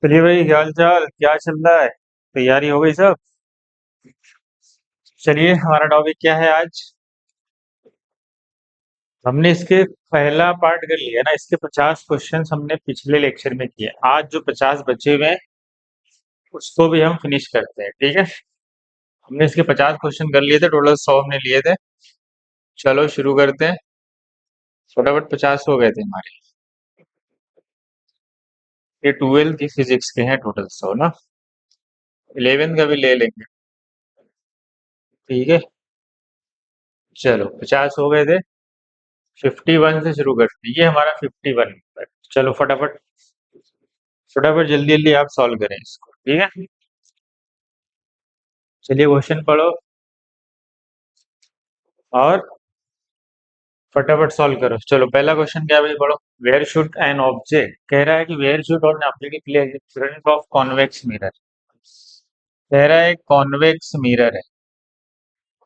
चलिए भाई, क्या हाल चाल, क्या चल रहा है? तैयारी हो गई सब? चलिए, हमारा टॉपिक क्या है आज? हमने इसके पहला पार्ट कर लिया ना। इसके 50 क्वेश्चन हमने पिछले लेक्चर में किए। आज जो 50 बचे हुए हैं उसको भी हम फिनिश करते हैं, ठीक है? हमने इसके 50 क्वेश्चन कर लिए थे, टोटल 100 हमने लिए थे। चलो शुरू करते हैं। फटाफट 50 हो गए थे हमारे। ये 12 की फिजिक्स के हैं टोटल 100 ना। 11 का भी ले लेंगे, ठीक है। चलो 50 हो गए थे। 51 से शुरू करते हैं। ये हमारा 51। चलो फटाफट फटाफट जल्दी जल्दी आप सॉल्व करें इसको, ठीक है। चलिए क्वेश्चन पढ़ो और फटाफट सॉल्व करो। चलो पहला क्वेश्चन क्या है भाई, पढ़ो। वेयर शुड एन ऑब्जेक्ट, कह रहा है कि where should on object place in front of convex mirror. कह रहा है कॉन्वेक्स मिरर है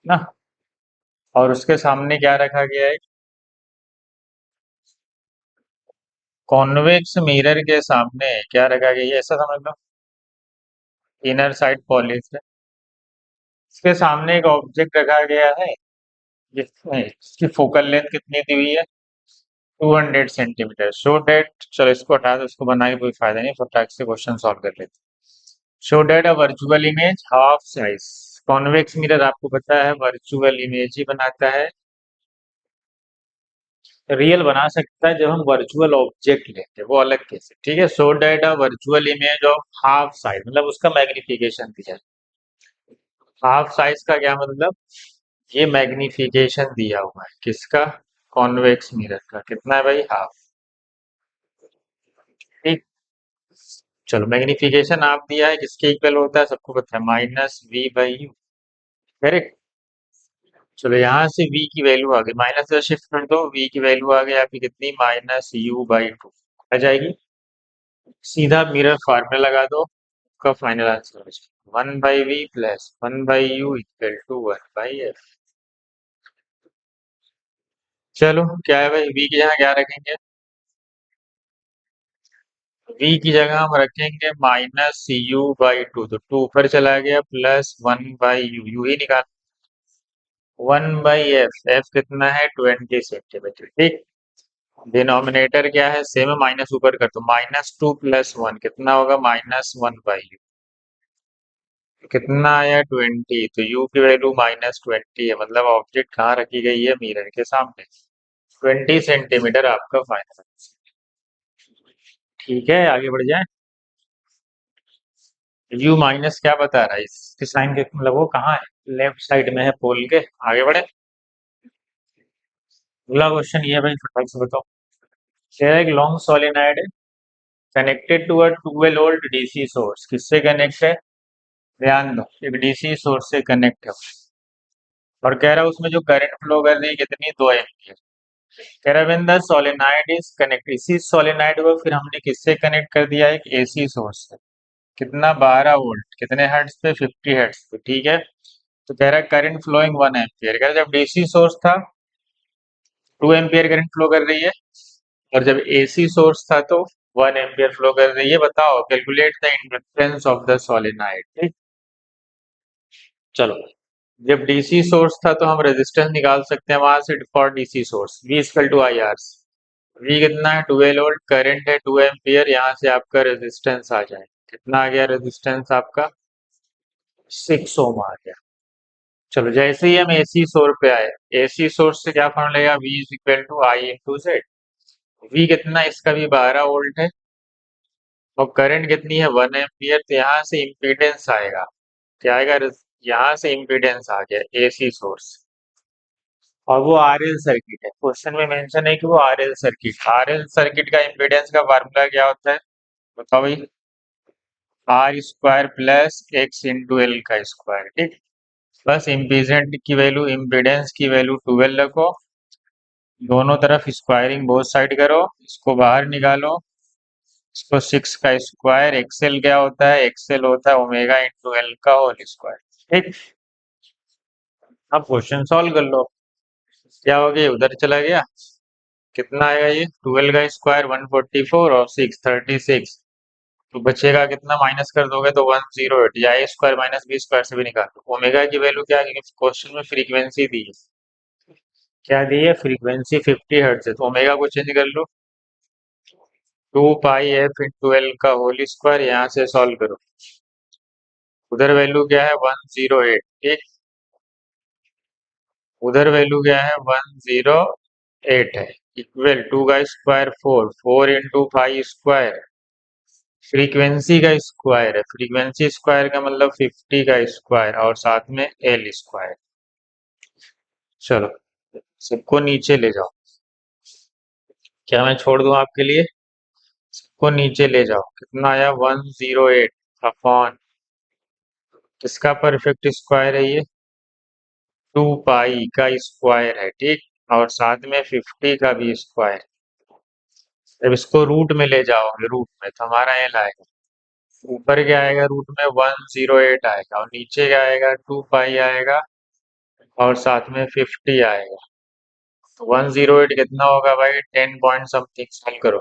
ना, और उसके सामने क्या रखा गया है? कॉन्वेक्स मिरर के सामने क्या रखा गया है, ऐसा समझ लो। इनर साइड पॉलिश है। इसके सामने एक ऑब्जेक्ट रखा गया है जिसमें इसकी फोकल लेंथ कितनी दी हुई है? 200 सेंटीमीटर। शो डेट, चलो इसको हटा दो, इसको बनाने का कोई फायदा नहीं, फटाक से क्वेश्चन सॉल्व कर लेते हैं। Show that a virtual image half size. Convex mirror आपको पता है वर्चुअल इमेज ही बनाता है। रियल बना सकता है जब हम वर्चुअल ऑब्जेक्ट लेते हैं, वो अलग केस है, ठीक है। Show that a virtual image of half size, मतलब उसका मैग्निफिकेशन दिया है। हाफ साइज का क्या मतलब? ये मैग्निफिकेशन दिया हुआ है किसका? कॉन्वेक्स मिरर का। कितना है भाई? हाफ। ठीक। चलो मैग्निफिकेशन आप दिया है, किसके इक्वल होता है सबको पता है, -v/u। करेक्ट। चलो यहाँ से v की वैल्यू आ गई, माइनस से शिफ्ट कर दो, v की वैल्यू आ गई आपकी कितनी? -u/2 आ जाएगी। सीधा मिरर फार्मूला लगा दो, का फाइनल आंसर हो जाएगा 1/v plus 1/u equal to 1/f। चलो क्या है भाई, v की जगह क्या रखेंगे? v की जगह हम रखेंगे -u/2, तो 2 ऊपर चला गया, प्लस 1/u, यू ही निकाल। 1/f, f कितना है? 20 सेंटीमीटर, ठीक। डिनोमिनेटर क्या है? सेम है, माइनस ऊपर कर दो, -2 प्लस 1 कितना होगा? -1/u। कितना आया? 20, तो u की वैल्यू -20 है, मतलब ऑब्जेक्ट कहाँ रखी गई है? मिरर के सामने। 20 सेंटीमीटर आपका फाइनल। ठीक है, आगे बढ़ जाए। u माइनस क्या बता रहा है इसके साइन के, मतलब वो कहाँ है? लेफ्ट साइड में है पोल के। आगे बढ़े। अगला क्वेश्चन ये है भाई, फटाक से बताओ। एक long solenoid connected to a 12 volt DC source, किससे कनेक्ट है? ध्यान दो, एक डीसी सोर्स से कनेक्ट है। और कह रहा है उसमें जो करंट फ्लो कर रही है कितनी? 2 एम्पियर। कह रहा है when the solenoid is connect, इसी सोलेनाइड को फिर हमने किससे कनेक्ट कर दिया? एक एसी सोर्स से। कितना? 12 वोल्ट। कितने हर्ट्ज पे? 50 हर्ट्ज पे, ठीक है। तो कह रहा है करंट फ्लोइंग 1 एम्पियर। कह रहा है जब डीसी सोर्स था 2 एम्पियर करंट फ्लो कर रही है, और जब एसी सोर्स था तो 1 एम्पियर फ्लो कर रही है। बताओ, calculate the inductance of the solenoid, ठीक। चलो, जब डीसी सोर्स था तो हम रेजिस्टेंस निकाल सकते हैं वहां से for DC source, V equal to I R. V कितना है? 12 वोल्ट, करंट है 2 एम्पियर, यहाँ से आपका रेजिस्टेंस आ जाए। कितना आ गया रेजिस्टेंस आपका? 6 ओम आ गया। चलो जैसे ही हम एसी सोर्स पे आए, एसी सोर्स से क्या फॉर्मूला लेगा? V is equal to I into Z. V कितना? इसका भी 12 वोल्ट है, और करंट कितनी है? 1 एम्पियर, तो यहाँ से इम्पीडेंस आएगा। क्या आएगा? यहाँ से इम्पीडेंस आ गया एसी सोर्स, और वो आरएल सर्किट है। क्वेश्चन में मेंशन है कि वो आरएल सर्किट। आरएल सर्किट का इम्पीडेंस का फार्मूला क्या होता है? बताओ भाई। R square plus X into L का स्क्वायर, ठीक। बस इम्पीडेंस की वैल्यू, इम्पीडेंस की वैल्यू 12 रखो, दोनों तरफ स्क्वायरिंग बोथ साइड करो, इसको बाहर निकालो। इसको 6 का स्क्वायर, एक्सएल क्या होता है? एक्सएल होता है ओमेगा इंटू एल का होल स्क्वायर, ठीक। अब क्वेश्चन सॉल्व कर लो। क्या हो गया? उधर चला गया। कितना आएगा ये? 12 का स्क्वायर 144 और 6 36। तो बचेगा कितना, माइनस कर दोगे तो 108, या ए स्क्वायर माइनस बी स्क्वायर से भी निकाल दो। ओमेगा की वैल्यू क्या है, क्योंकि क्वेश्चन में फ्रीक्वेंसी दी है। क्या दी है, फ्रीक्वेंसी 50 हर्ट्ज है, तो ओमेगा को चेंज कर लो, 2 पाई f इंटू एल का होल स्क्वायर, यहाँ से सॉल्व करो। उधर वैल्यू क्या है, 108, ठीक। उधर वैल्यू क्या है, 108 है। इक्वल टू का स्क्वायर 4, 4 इंटू 5 स्क्वायर, फ्रीक्वेंसी का स्क्वायर है, फ्रीक्वेंसी स्क्वायर का मतलब 50 का स्क्वायर, और साथ में एल स्क्वायर। चलो सबको नीचे ले जाओ, क्या मैं छोड़ दूं आपके लिए, सबको नीचे ले जाओ। कितना आया, 108 अपॉन, किसका परफेक्ट स्क्वायर है ये, 2 पाई का स्क्वायर है, ठीक। और साथ में 50 का भी स्क्वायर। अब इसको रूट में ले जाओगे, रूट में तो हमारा एल आएगा, ऊपर क्या आएगा, रूट में 108 आएगा, और नीचे क्या आएगा, 2 पाई आएगा, और साथ में 50 आएगा। तो 108 कितना होगा भाई, 10 पॉइंट समथिंग, सॉल्व करो,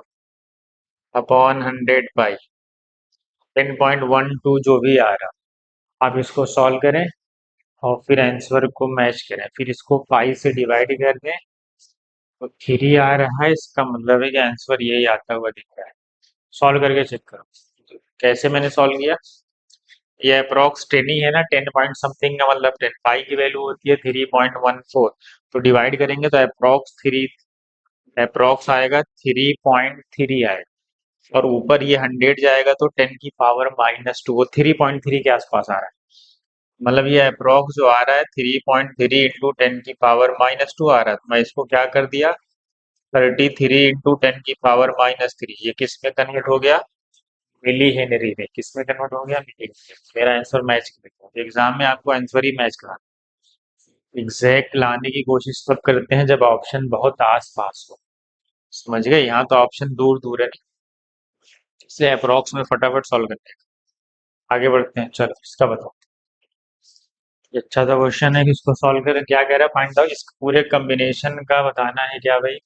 अपॉन 100 पाई, 10.12 जो भी आ रहा। आप इसको सॉल्व करें और फिर आंसर को मैच करें, फिर इसको पाई से डिवाइड कर दें, तो 3 आ रहा है, इसका मतलब है कि आंसर यही आता हुआ दिख रहा है। सॉल्व करके चेक करो, कैसे मैंने सॉल्व किया। ये अप्रोक्स 10 ही है ना, 10 पॉइंट समथिंग का मतलब 10, पाई की वैल्यू होती है 3.14, तो डिवाइड करेंगे तो अप्रोक्स आएगा 3.3 आएगा, और ऊपर ये 100 जाएगा तो 10 की पावर -2, वो 3.3 के आसपास आ रहा है। मतलब ये अप्रोक्स जो आ रहा है 3.3 इंटू 10 की पावर -2 आ रहा है, तो मैं इसको क्या कर दिया, 33 इंटू 10 की पावर -3, ये किस में कन्वर्ट हो गया, मिली हेनरी में। किस में कन्वर्ट हो गया, मिली हेनरी। मेरा आंसर मैच करेगा, एग्जाम में आपको आंसर ही मैच कराना, एग्जैक्ट लाने की कोशिश तब करते हैं जब ऑप्शन बहुत आस पास हो, समझ गए, यहाँ तो ऑप्शन दूर दूर है, इसलिए अप्रोक्स में फटाफट सॉल्व करते हैं। आगे बढ़ते हैं, चलो इसका बताओ। ये अच्छा सा क्वेश्चन है कि इसको सॉल्व करें, क्या कह रहा है, फाइंड आउट, इस पूरे कॉम्बिनेशन का बताना है क्या भाई,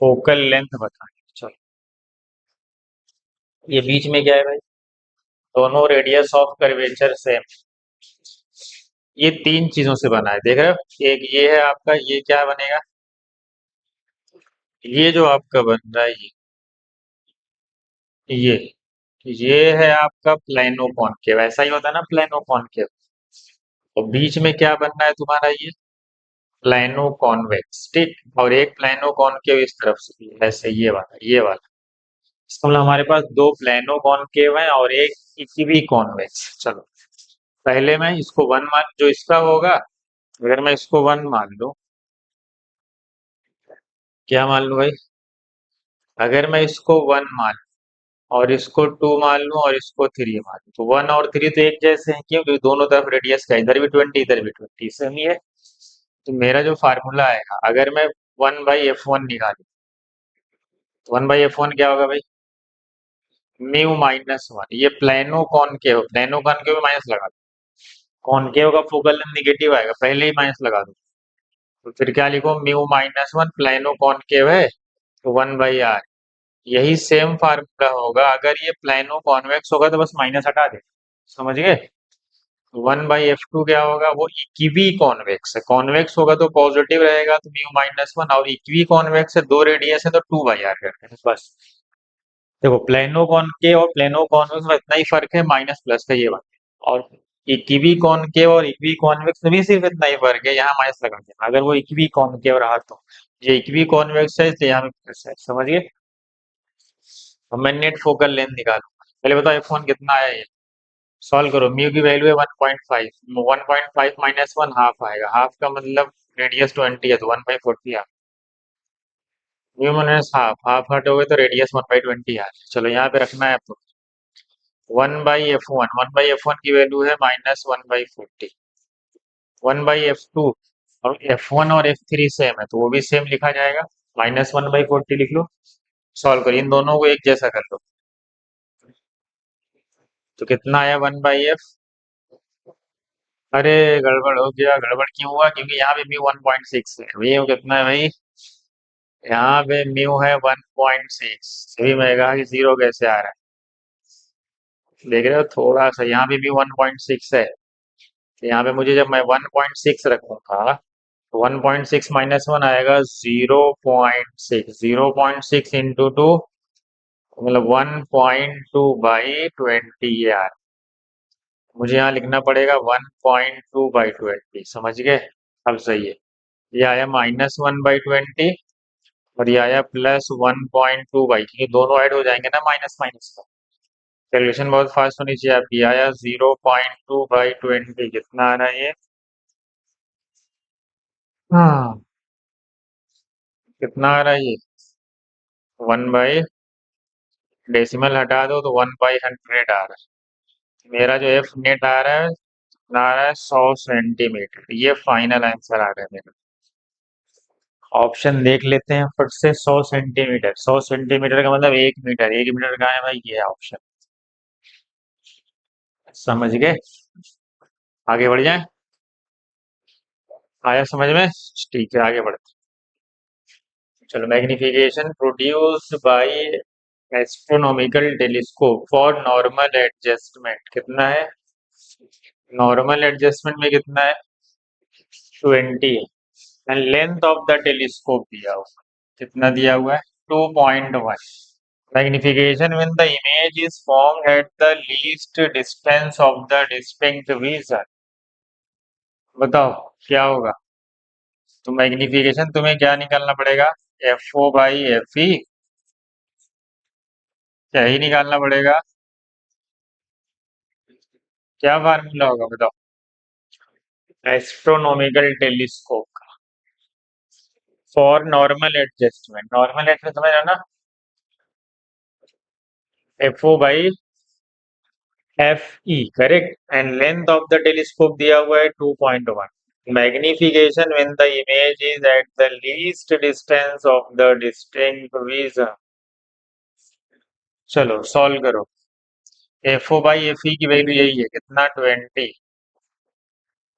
फोकल लेंथ बतानी है। चलो ये बीच में क्या है भाई, दोनों रेडियस ऑफ कर्वेचर सेम, ये तीन चीजों से बना है, देख रहे हो, एक ये है आपका, ये क्या बनेगा, ये जो आपका बन रहा है ये ये है आपका प्लेनो कॉनकेव, ऐसा ही होता है ना प्लेनो कॉनकेव। और बीच में क्या बनना है तुम्हारा, ये प्लेनो कॉन्वेक्स, ठीक। और एक प्लेनो कॉनकेव इस तरफ से भी है, ऐसे ये वाला। इसका मतलब हमारे पास दो प्लेनो कॉनकेव है और एक इक्वी कॉन्वेक्स। चलो पहले मैं इसको वन मान, जो इसका होगा, अगर मैं इसको वन मान लूं, क्या मान लूं भाई, अगर मैं इसको वन मान और इसको टू मान लूं और इसको थ्री मान लूं, तो 1 और 3 तो एक जैसे हैं, क्यों, क्योंकि दोनों तरफ रेडियस का, इधर भी 20 इधर भी 20 सेम ही है। तो मेरा जो फार्मूला आएगा, अगर मैं 1/f1 निकालू, तो 1/f1 क्या होगा भाई, μ-1, ये प्लेनो कॉनकेव, प्लेनो कॉनकेव में माइनस लगा दो, कॉनकेव का फोकल लेंथ निगेटिव आएगा, पहले ही माइनस लगा दो, तो फिर क्या लिखो, μ-1, प्लेनो कॉनकेव है, तो 1/r। यही सेम फार्मूला होगा अगर ये प्लेनो कॉन्वेक्स होगा, तो बस माइनस हटा दे, समझ गए। 1/f2 क्या होगा, वो इक्वी कॉन्वेक्स है, कॉन्वेक्स होगा तो पॉजिटिव रहेगा, तो μ-1, और इक्वी कॉन्वेक्स है, दो रेडियस है, तो 2/r करते हैं बस। देखो प्लेनो कॉनकेव और प्लेनो कॉन्वेक्स में इतना ही फर्क है, माइनस प्लस का, ये बात। और इक्वी कॉनकेव और इक्वी कॉन्वेक्स में भी सिर्फ इतना ही फर्क है, यहाँ माइनस लगा देना, अगर वो इक्वी कॉनकेव रहा तो। ये इक्वी कॉन्वेक्स है, इसलिए यहाँ पे प्लस है, समझ गए। अब मैं नेट फोकल लेंथ निकालूंगा, पहले बताओ f1 कितना आया ये, सॉल्व करो, म्यू की वैल्यू है 1.5, 1.5 -1 हाफ आएगा, हाफ का मतलब रेडियस 20 है, तो 1/40 आ, म्यू माइनस हाफ, हाफ हटोगे तो रेडियस 1/20 आ। चलो यहाँ पे रखना है आपको, 1/f1 की वैल्यू है -1/40, 1/f2, और f1 और f3 सेम है, तो वो भी सेम लिखा जाएगा, -1/40 लिख लो। सॉल्व करो, इन दोनों को एक जैसा कर लो, तो कितना आया, 1/f, अरे गड़बड़ हो गया, गड़बड़ क्यों हुआ, क्योंकि यहाँ पे भी 1.6 है, ये कितना है भाई, यहाँ पे म्यू है 1.6। अभी मैं कहा कि जीरो कैसे आ रहा है, देख रहे हो थोड़ा सा यहाँ पे म्यू 1.6 है। तो यहाँ पे मुझे जब मैं 1.6 रखूंगा तो 1.6 माइनस वन आएगा 0.6। 0.6 इंटू टू मतलब 1.2/20 यार। मुझे यहाँ लिखना पड़ेगा 1.2/20, समझ गए? अब सही है। ये आया -1/20 और ये आया +1.2 क्योंकि दोनों ऐड हो जाएंगे ना माइनस माइनस का। कैलकुलेशन बहुत फास्ट होनी चाहिए आपकी। आया 0.2/20, कितना आ रहा है ये? हाँ, कितना आ रहा है ये? 1 बाई, डेसिमल हटा दो तो 1/100 आ रहा है। मेरा जो एफ नेट आ रहा है कितना आ रहा है? 100 सेंटीमीटर। ये फाइनल आंसर आ रहा है मेरा। ऑप्शन देख लेते हैं फट से। 100 सेंटीमीटर, 100 सेंटीमीटर का मतलब 1 मीटर। 1 मीटर का है भाई, ये है ऑप्शन। समझ गए? आगे बढ़ जाए? आया समझ में? ठीक है, आगे बढ़ते हैं। चलो, magnification produced by astronomical telescope for normal adjustment कितना है? नॉर्मल एडजस्टमेंट में कितना है? 20 है। And length of the telescope दिया हुआ है। कितना दिया हुआ है? 2.1। Magnification when the image is formed at the least distance of the distinct vision। बताओ क्या होगा? तो मैग्निफिकेशन तुम्हें क्या निकालना पड़ेगा? FO/FE। क्या ही निकालना पड़ेगा? क्या फार्मूला होगा बताओ? एस्ट्रोनॉमिकल टेलीस्कोप का for normal adjustment. Normal adjustment समझ रहे हो ना? FO/FE correct. And length of the telescope दिया हुआ है 2.1। Magnification when the image is at the least distance of the distinct vision। चलो सॉल्व करो। FO/FE की वैल्यू यही है, कितना? 20।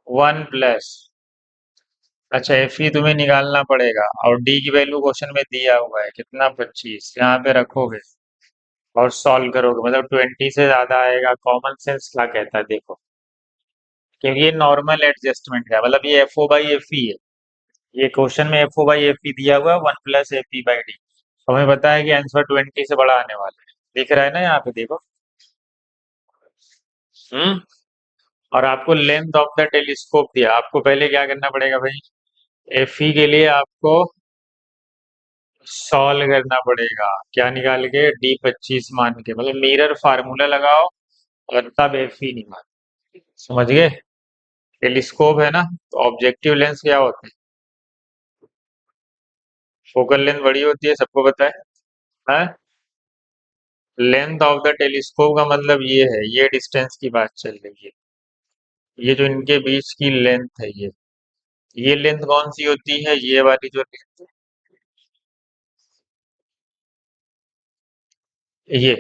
1 प्लस, अच्छा FE तुम्हें निकालना पड़ेगा और D की वैल्यू क्वेश्चन में दिया हुआ है कितना? 25। यहाँ पे रखोगे और सॉल्व करोगे मतलब 20 से ज्यादा आएगा। कॉमन सेंस क्या कहता है देखो, क्योंकि ये नॉर्मल एडजस्टमेंट है मतलब ये FO/FE है। ये क्वेश्चन में FO/FE दिया हुआ है 1 + FE/D। हमें पता है कि आंसर 20 से बड़ा आने वाला है। दिख रहा है ना यहाँ पे देखो। हम्म। और आपको लेंथ ऑफ द टेलीस्कोप दिया। आपको पहले क्या करना पड़ेगा भाई? FE के लिए आपको सॉल्व करना पड़ेगा। क्या निकाल के? D25 मान के, मतलब मिरर फार्मूला लगाओ और तब FE निकालो। समझ गए? टेलीस्कोप है ना, तो ऑब्जेक्टिव लेंस क्या होते हैं? फोकल लेंथ बड़ी होती है, सबको पता है? लेंथ ऑफ द टेलीस्कोप का मतलब ये है, ये डिस्टेंस की बात चल रही है। ये जो इनके बीच की लेंथ है, ये लेंथ कौन सी होती है? ये वाली जो लेंथ है,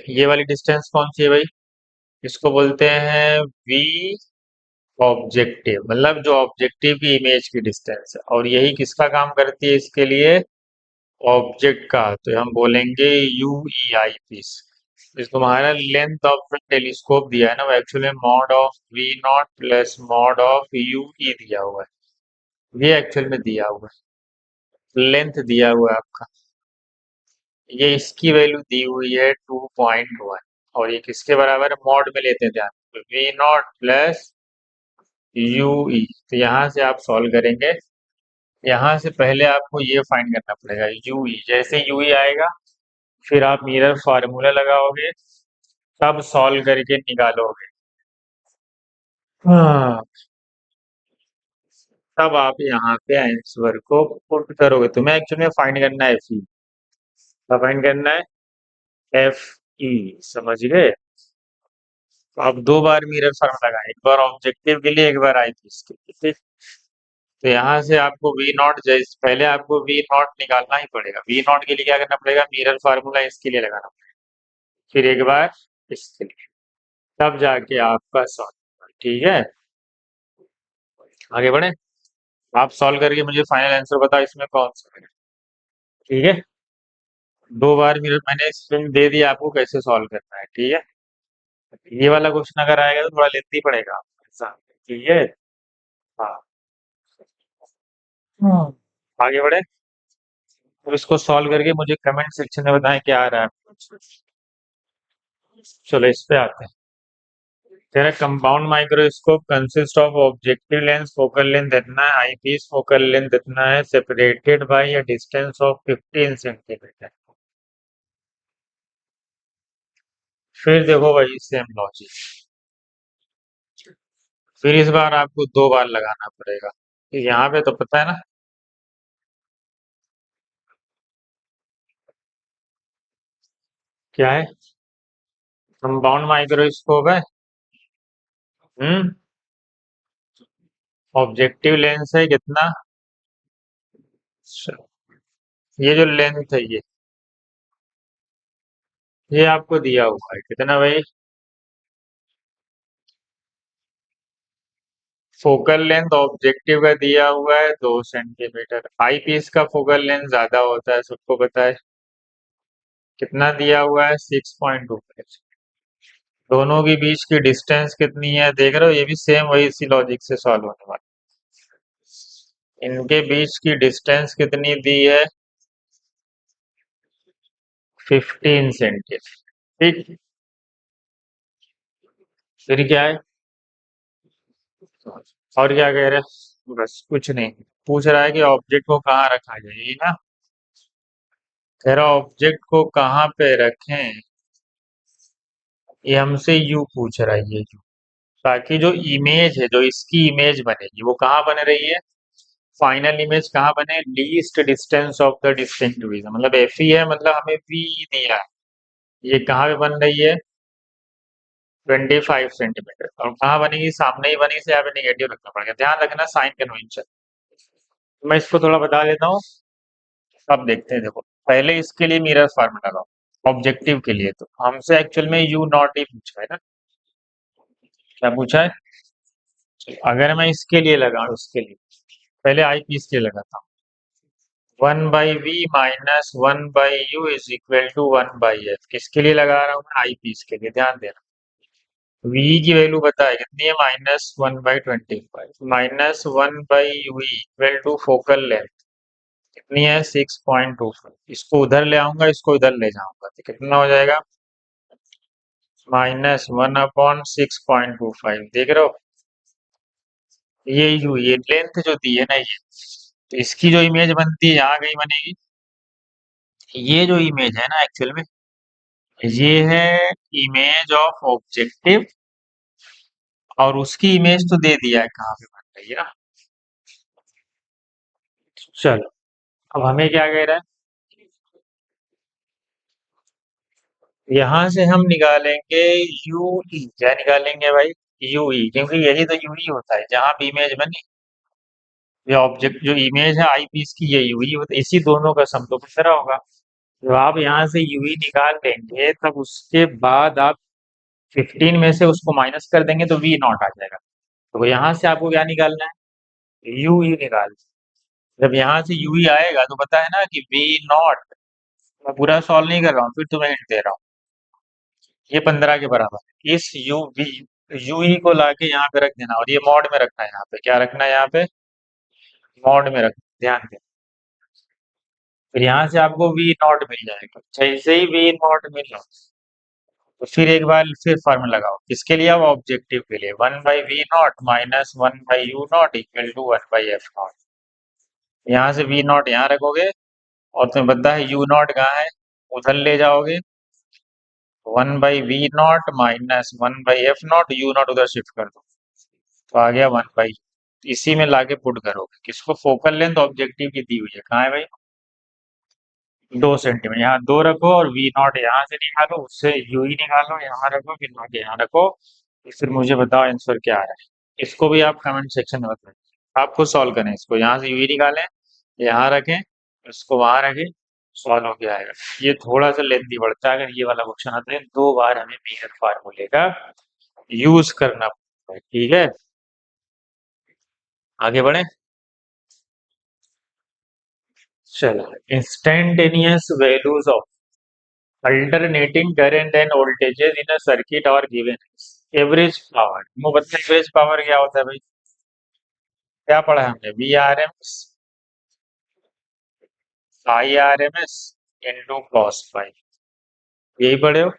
ये वाली डिस्टेंस कौन सी है भाई? इसको बोलते हैं वी ऑब्जेक्टिव, मतलब जो ऑब्जेक्टिव की इमेज की डिस्टेंस है। और यही किसका काम करती है इसके लिए? ऑब्जेक्ट का। तो हम बोलेंगे UEI पीस। इस तुम्हारा लेंथ ऑफ टेलीस्कोप दिया है ना, वो actually mod of V0 plus mod of UE दिया हुआ है। ये एक्चुअल में दिया हुआ है, लेंथ दिया हुआ है आपका। ये इसकी वैल्यू दी हुई है 2.1। और ये किसके बराबर है? मॉड में लेते हैं ध्यान। V0 plus UE। तो यहाँ से आप सॉल्व करेंगे। यहाँ से पहले आपको ये फाइंड करना पड़ेगा UE। जैसे UE आएगा फिर आप मिरर फार्मूला लगाओगे, तब सॉल्व करके निकालोगे। हाँ, तब आप यहाँ पे आंसर को पुट करोगे। तुम्हें एक्चुअली में फाइंड करना है FE। क्या फाइंड करना है? FE। समझ गए? तो आप दो बार मिरर फार्मूला लगाए, एक बार ऑब्जेक्टिव के लिए, एक बार आईपीस के लिए। ठीक। तो यहाँ से आपको V0, जैसे पहले आपको V0 निकालना ही पड़ेगा। V0 के लिए क्या करना पड़ेगा? मिरर फार्मूला इसके लिए लगाना पड़ेगा, फिर एक बार इसके लिए, तब जाके आपका सॉल्व। ठीक है, आगे बढ़े। आप सॉल्व करके मुझे फाइनल आंसर बताओ इसमें कौन सा है। ठीक है, 2 बार मेरे मैंने स्ट्रिंग दे दिया आपको कैसे सॉल्व करना है। ठीक है, ये वाला क्वेश्चन अगर आएगा तो थोड़ा लेंथी पड़ेगा ऐसा। ठीक है, हाँ। हम्म। आगे बढ़े, तो इसको सॉल्व करके मुझे कमेंट सेक्शन में बताएं क्या आ रहा है। चलो इस पे आते हैं। कह रहा है compound microscope consist of objective lens, focal length इतना है, आईपीस फोकल लेंथ इतना है, separated by a distance of 15 centimetre. फिर देखो वही सेम लॉजिक, फिर इस बार आपको 2 बार लगाना पड़ेगा। यहाँ पे तो पता है ना क्या है, कंपाउंड माइक्रोस्कोप है। हम्म, ऑब्जेक्टिव लेंस है कितना, ये जो लेंथ है ये आपको दिया हुआ है कितना भाई। फोकल लेंथ ऑब्जेक्टिव का दिया हुआ है 2 सेंटीमीटर, आई पीस का फोकल लेंथ ज्यादा होता है सबको पता है। कितना दिया हुआ है 6.25। दोनों के बीच की डिस्टेंस कितनी है देख रहे हो, ये भी सेम वही इसी लॉजिक से सॉल्व होने वाला है। इनके बीच की डिस्टेंस कितनी दी है, 15 सेंटीमीटर। ठीक, फिर क्या है, और क्या कह रहे हैं, बस कुछ नहीं, पूछ रहा है कि ऑब्जेक्ट को कहाँ रखा जाए, यही ना। कह रहा ऑब्जेक्ट को कहाँ पे रखें, ये हमसे यू पूछ रहा है, ये यू, ताकि जो इमेज है, जो इसकी इमेज बनेगी वो कहाँ बन रही है, फाइनल इमेज कहाँ बने, least distance of the distinct vision, मतलब एफ ई है, मतलब हमें वी दिया है, ये कहाँ पे बन रही है 25 सेंटीमीटर, और कहाँ बनेगी, सामने ही बनेगी, से यहाँ पे निगेटिव रखना पड़ेगा, ध्यान रखना साइन कन्वेंशन। मैं इसको थोड़ा बता देता हूँ, अब देखते हैं। देखो पहले इसके लिए मिरर फार्मूला लगाओ ऑब्जेक्टिव के लिए, तो हमसे एक्चुअल में यू नॉट ही पूछा है ना, क्या पूछा है। अगर मैं इसके लिए लगाऊं, इसके लिए पहले आई पीस के लिए लगाता हूँ, 1/v minus 1/u is equal to 1/f, किसके लिए लगा रहा हूँ मैं, आई पीस के लिए, ध्यान देना। v की वैल्यू पता है कितनी है, -1/25, -1/u equal to focal length कितनी है 6.25, इसको उधर ले आऊंगा, इसको इधर ले जाऊंगा, तो कितना हो जाएगा, -1/6.25, देख रहे हो, ये यू, ये लेंथ जो दी है ना ये, तो इसकी जो इमेज बनती है यहाँ कहीं बनेगी, ये जो इमेज है ना एक्चुअल में, ये है इमेज ऑफ ऑब्जेक्टिव, और उसकी इमेज तो दे दिया है कहाँ पे बन रही है ना। चलो अब हमें क्या कह रहा है, यहाँ से हम निकालेंगे यू ई, क्या निकालेंगे भाई, यू ई, क्योंकि यही तो यू ई होता है जहाँ भी इमेज बनी, ये ऑब्जेक्ट जो इमेज है आई पीस की, ये यू ई होता है, इसी दोनों का सम तो कितना होगा। जब आप यहाँ से यू ई निकाल लेंगे तब उसके बाद आप 15 में से उसको माइनस कर देंगे तो वी नॉट आ जाएगा, तो यहाँ से आपको क्या निकालना है, यू ई निकाल। जब यहाँ से यू ही आएगा तो पता है ना कि वी नॉट, मैं पूरा सॉल्व नहीं कर रहा हूँ, फिर तुम्हें हिंट दे रहा हूँ, ये 15 के बराबर है, इस यू वी यू ही को लाके यहाँ पे रख देना, और ये मॉड में रखना है, यहाँ पे क्या रखना है, यहाँ पे मॉड में रखना, ध्यान दें। फिर यहाँ से आपको वी नॉट मिल जाएगा, जैसे ही वी नॉट मिला तो फिर एक बार फिर फॉर्मूला लगाओ, किसके लिए, अब ऑब्जेक्टिव के लिए, 1/v not minus 1/u not equal to 1/f not, यहाँ से वी नॉट यहाँ रखोगे, और तुम्हें पता है यू नॉट कहाँ है, उधर ले जाओगे, 1/v not minus 1/f not, you not उधर शिफ्ट कर दो, तो आ गया 1/, इसी में लाके पुट करोगे, किसको, फोकल लेंथ ऑब्जेक्टिव की दी हुई है, कहाँ है भाई 2 सेंटीमीटर, यहाँ 2 रखो, और वी नॉट यहाँ से निकालो, उससे यू ही निकालो, यहाँ रखो, फिर नॉट यहाँ रखो, फिर मुझे बताओ आंसर क्या आ रहा है। इसको भी आप कमेंट सेक्शन में बताएं, आप खुद सॉल्व करें, इसको यहाँ से यू ही निकालें, यहाँ रखें, इसको वहां रखें, सॉल्व हो गया आएगा। ये थोड़ा सा लेंथी बढ़ता है, अगर ये वाला क्वेश्चन आता है 2 बार हमें मेजर फार्मूले का यूज करना पड़ता है। ठीक है, आगे बढ़े। चलो, instantaneous values of alternating current and voltages in a circuit और गिवन एवरेज पावर। वो बता एवरेज पावर क्या होता है भाई? क्या पढ़ा है हमने? V R M I R M S into cos five, यही पढ़े हो?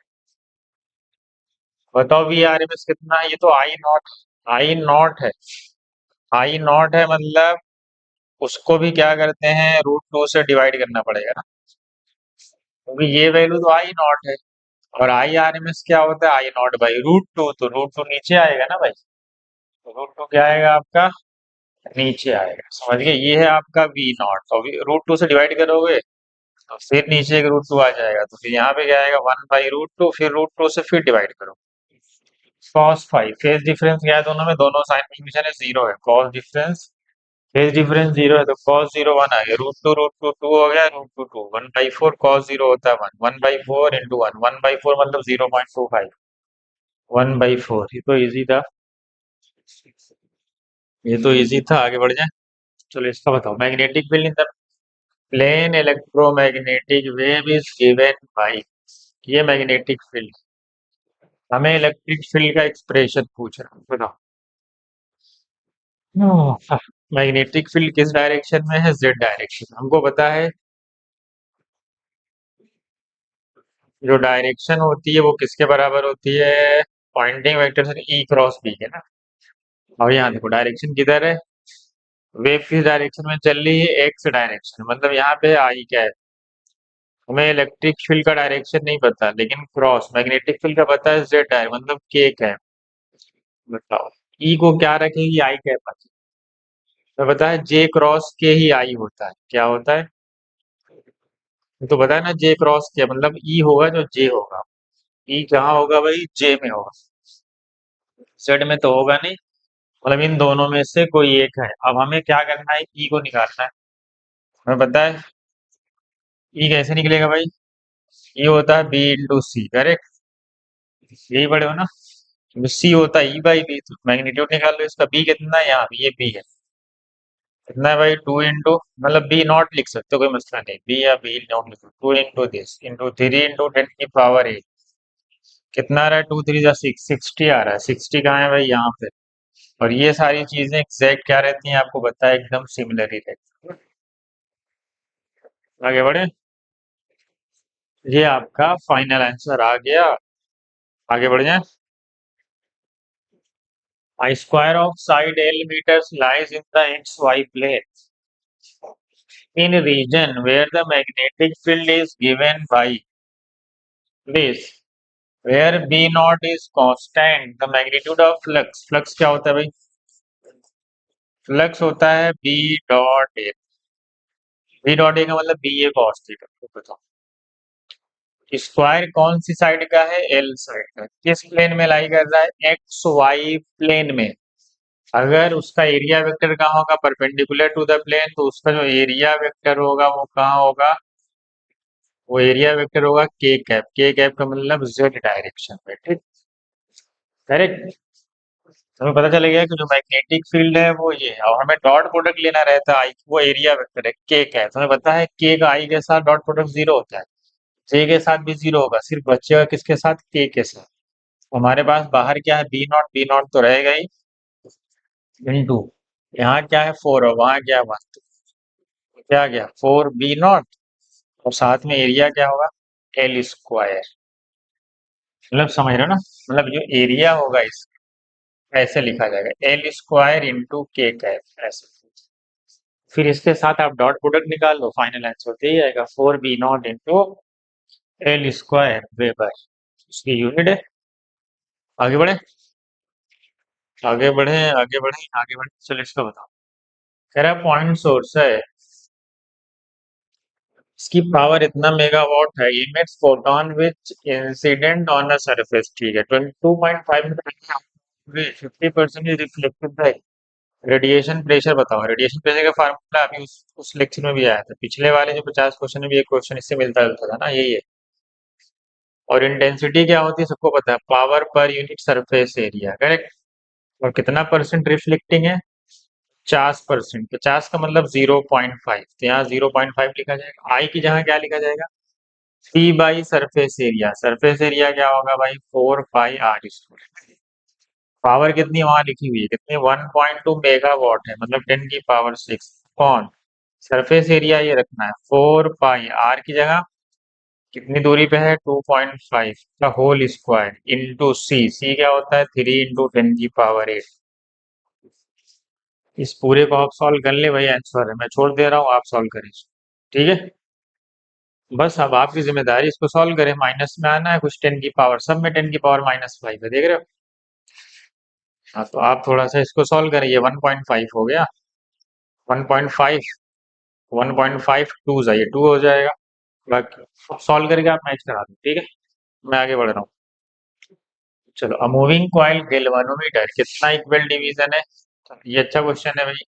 बताओ वी आर एम एस कितना है? ये तो आई नॉट, आई नॉट है। आई नॉट है मतलब उसको भी क्या करते हैं, रूट टू से डिवाइड करना पड़ेगा ना, क्योंकि ये वैल्यू तो आई नॉट है। और आई आर एम एस क्या होता है? आई नॉट बाई रूट टू, तो रूट टू नीचे आएगा ना भाई, तो रूट टू क्या आएगा आपका? नीचे आएगा। समझ गए? ये है आपका वी नॉट, तो रूट टू से डिवाइड करोगे तो फिर नीचे एक रूट टू आ जाएगा, तो फिर यहाँ पे क्या आएगा? वन बाई रूट टू, फिर रूट टू से फिर डिवाइड करो। कॉस फाइव, फेज डिफरेंस क्या है दोनों में? दोनों साइन डिवीजन है, जीरो है। Cos difference, phase difference zero है, तो कॉस जीरो वन आ गया। रूट टू टू हो गया, root two two, one by four cos zero होता है one, one by four into one, one by four मतलब 0.25, वन बाई फोर। ये तो इजी था, ये तो इजी था। आगे बढ़ जाए। चलो इसका बताओ। Magnetic field in the plane electromagnetic wave is given by, ये मैग्नेटिक फील्ड, हमें इलेक्ट्रिक फील्ड का एक्सप्रेशन पूछ रहा है, बताओ। मैग्नेटिक फील्ड किस डायरेक्शन में है? Z direction. हमको पता है जो डायरेक्शन होती है वो किसके बराबर होती है? पॉइंटिंग वेक्टर से ई क्रॉस बी के ना। और यहाँ देखो डायरेक्शन किधर है, वेव किस डायरेक्शन में चल रही है? एक्स डायरेक्शन, मतलब यहाँ पे आई क्या है? हमें इलेक्ट्रिक फील्ड का डायरेक्शन नहीं पता, लेकिन क्रॉस मैग्नेटिक फील्ड का पता है, जेड है, मतलब के क्या है? बताओ, ई को क्या रखेगी? आई क्या पास? तो पता है जे क्रॉस के ही आई होता है। क्या होता है? तो पता है ना, जे क्रॉस के मतलब ई होगा जो जे होगा। ई कहाँ होगा भाई? जे में होगा, जेड में तो होगा नहीं। मतलब इन दोनों में से कोई एक है। अब हमें क्या करना है? ई को निकालना है। हमें पता है ई कैसे निकलेगा भाई? ये होता है बी इंटू सी, करेक्ट? यही पढ़े हो ना? सी होता है ई बाई बी, तो मैग्नीट्यूड निकाल लो इसका। बी कितना है यहाँ पे? ये बी है, कितना है भाई? टू इंटू, मतलब बी नॉट लिख सकते हो, कोई मसला नहीं, बी या बी नॉट लिखो। Two into this into three into ten की पावर एट, कितना आ रहा है? टू थ्री जा सिक्स, 60 आ रहा है। 60 कहाँ है भाई? यहाँ पे। और ये सारी चीजें एग्जैक्ट क्या रहती हैं आपको पता है? एकदम सिमिलर ही रहती है। आगे बढ़े। ये आपका फाइनल आंसर आ गया। आगे बढ़ जाए। A square of side L meters lies in the XY plane in a region where the magnetic field is given by this, where B naught is constant, the magnitude of flux, flux क्या होता है भाई? Flux होता है B dot A। B dot A का मतलब B ए cos theta. तो बताओ स्क्वायर कौन सी साइड का है? एल साइड का। किस प्लेन में लाई कर रहा है? एक्स वाई प्लेन में। अगर उसका एरिया वेक्टर कहाँ होगा? परपेंडिकुलर टू द प्लेन, तो उसका जो एरिया वेक्टर होगा वो कहाँ होगा? वो एरिया वेक्टर होगा के कैप। के कैप का मतलब जेड डायरेक्शन में, ठीक? करेक्ट। हमें पता चल गया कि जो मैग्नेटिक फील्ड है वो ये है, और हमें डॉट प्रोडक्ट लेना रहता है आई, वो एरिया वेक्टर है के कैप। हमें पता है के का आई के साथ डॉट प्रोडक्ट जीरो होता है, जे के साथ भी जीरो होगा, सिर्फ बचेगा किसके साथ? के साथ। हमारे पास बाहर क्या है? बी नॉट, बी नॉट तो रहेगा ही, इंटू यहाँ क्या है? फोर, और वहां क्या है? वन, तो क्या गया? फोर बी नॉट, और साथ में एरिया क्या होगा? L square. मतलब समझ रहे हो ना? मतलब जो एरिया होगा इस, ऐसे लिखा जाएगा एल स्क्वायर इंटू के कैप, ऐसे। फिर इसके साथ आप डॉट प्रोडक्ट निकाल लो, फाइनल आंसर तो यही आएगा, four B not into L square weber. उसकी यूनिट है। आगे बढ़े, आगे बढ़े, आगे बढ़े, आगे बढ़े। चलो इसका बताओ। कह रहा पॉइंट सोर्स है, इसकी पावर इतना मेगावाट है, emits photon which incident on a surface, ठीक है। 22.5 में 50% is reflected by radiation pressure. बताओ रेडिएशन प्रेशर का फार्मूला अभी उस लेक्चर में भी आया था, पिछले वाले जो 50 क्वेश्चन में भी एक क्वेश्चन इससे मिलता जुलता था ना, यही है। और इंटेंसिटी क्या होती है सबको पता है, power per unit surface area, correct. और कितना परसेंट रिफ्लेक्टिंग है? 50%, 50 का मतलब 0.5, तो यहाँ 0.5 लिखा जाएगा। आई की जगह क्या लिखा जाएगा, C by surface area. Surface area क्या होगा भाई, 4 पाई r²। पावर कितनी वहां लिखी हुई है, कितनी, 1.2 मेगावाट है, मतलब 10 की पावर 6। कौन, सरफेस एरिया ये रखना है, 4 पाई r की जगह कितनी दूरी पे है, 2.5 का होल स्क्वायर इंटू सी। सी क्या होता है, 3 × 10 की पावर 8। इस पूरे को आप सॉल्व कर ले, वही आंसर है, मैं छोड़ दे रहा हूँ, आप सॉल्व करें इसको। ठीक है, बस अब आपकी जिम्मेदारी इसको सॉल्व करें। माइनस में आना है कुछ, 10 की पावर, सब में 10 की पावर -5 है, देख रहे हो। हाँ, तो आप थोड़ा सा इसको सॉल्व करें, ये 1.5 हो गया, 1.5, 1.5 टू जाइए, 2 हो जाएगा। बाकी सॉल्व करके आप मैच करा दो, ठीक है, मैं आगे बढ़ रहा हूँ। चलो, अ मूविंग कॉइल गैल्वेनोमीटर कितना इक्वल डिवीजन है, ये अच्छा क्वेश्चन है भाई।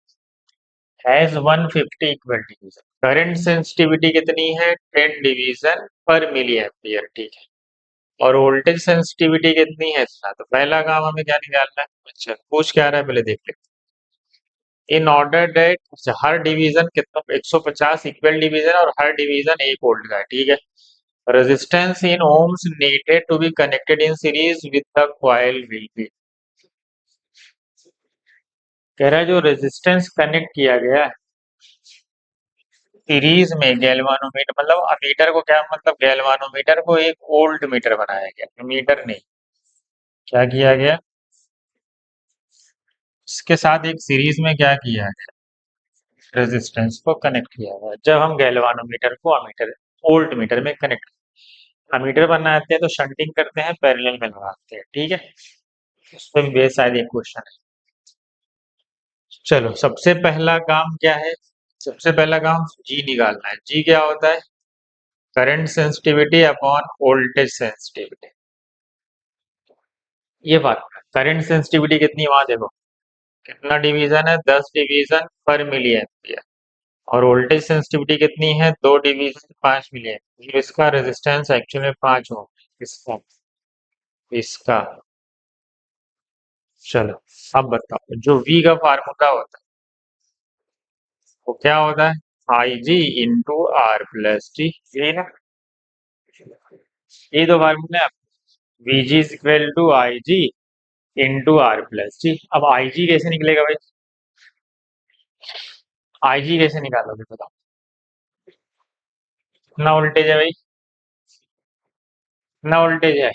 Has 150 equal division, current sensitivity कितनी है, 10 डिवीजन पर मिली एम्पियर, ठीक है। और वोल्टेज सेंसिटिविटी कितनी है, इतना। तो पहला काम हमें क्या निकालना है, अच्छा पूछ क्या रहा है पहले देख लेते हैं। इन ऑर्डर डेट, हर डिवीजन कितना, 150 इक्वल डिवीजन और हर डिवीजन 1 वोल्ट का है, ठीक है। Resistance in ohms needed to be connected in series with the coil will be. कह रहा है जो रेजिस्टेंस कनेक्ट किया गया है सीरीज में गैल्वानोमीटर, मतलब अमीटर को क्या मतलब, गैल्वानोमीटर को एक वोल्ट मीटर बनाया गया, मीटर नहीं। क्या किया गया, इसके साथ एक सीरीज में क्या किया गया, रेजिस्टेंस को कनेक्ट किया गया। जब हम गैल्वानोमीटर को अमीटर, वोल्ट मीटर में कनेक्ट, अमीटर बनाते हैं तो शंटिंग करते हैं, पैरेलल में लगाते हैं, ठीक है। उसमें बेसाइड एक क्वेश्चन है। चलो, सबसे पहला काम क्या है, सबसे पहला काम जी निकालना है। जी क्या होता है, current sensitivity upon voltage sensitivity. ये बात, करंट सेंसिटिविटी कितनी, वहां देखो कितना डिवीजन है, 10 डिवीजन पर मिली एम्पियर। और वोल्टेज सेंसिटिविटी कितनी है, 2 डिवीजन 5 मिली एम्पियर। इसका रेजिस्टेंस एक्चुअली में 5 ओम, इसका, इसका। चलो, अब बताओ, जो V का फार्मूला होता है वो क्या होता है, I G into R plus T, यही ना, ये तो फार्मूला है। V G is equal to I G into R plus T. अब आई जी कैसे निकलेगा भाई, आई जी कैसे निकालोगे बताओ। कितना वोल्टेज है भाई, कितना वोल्टेज है,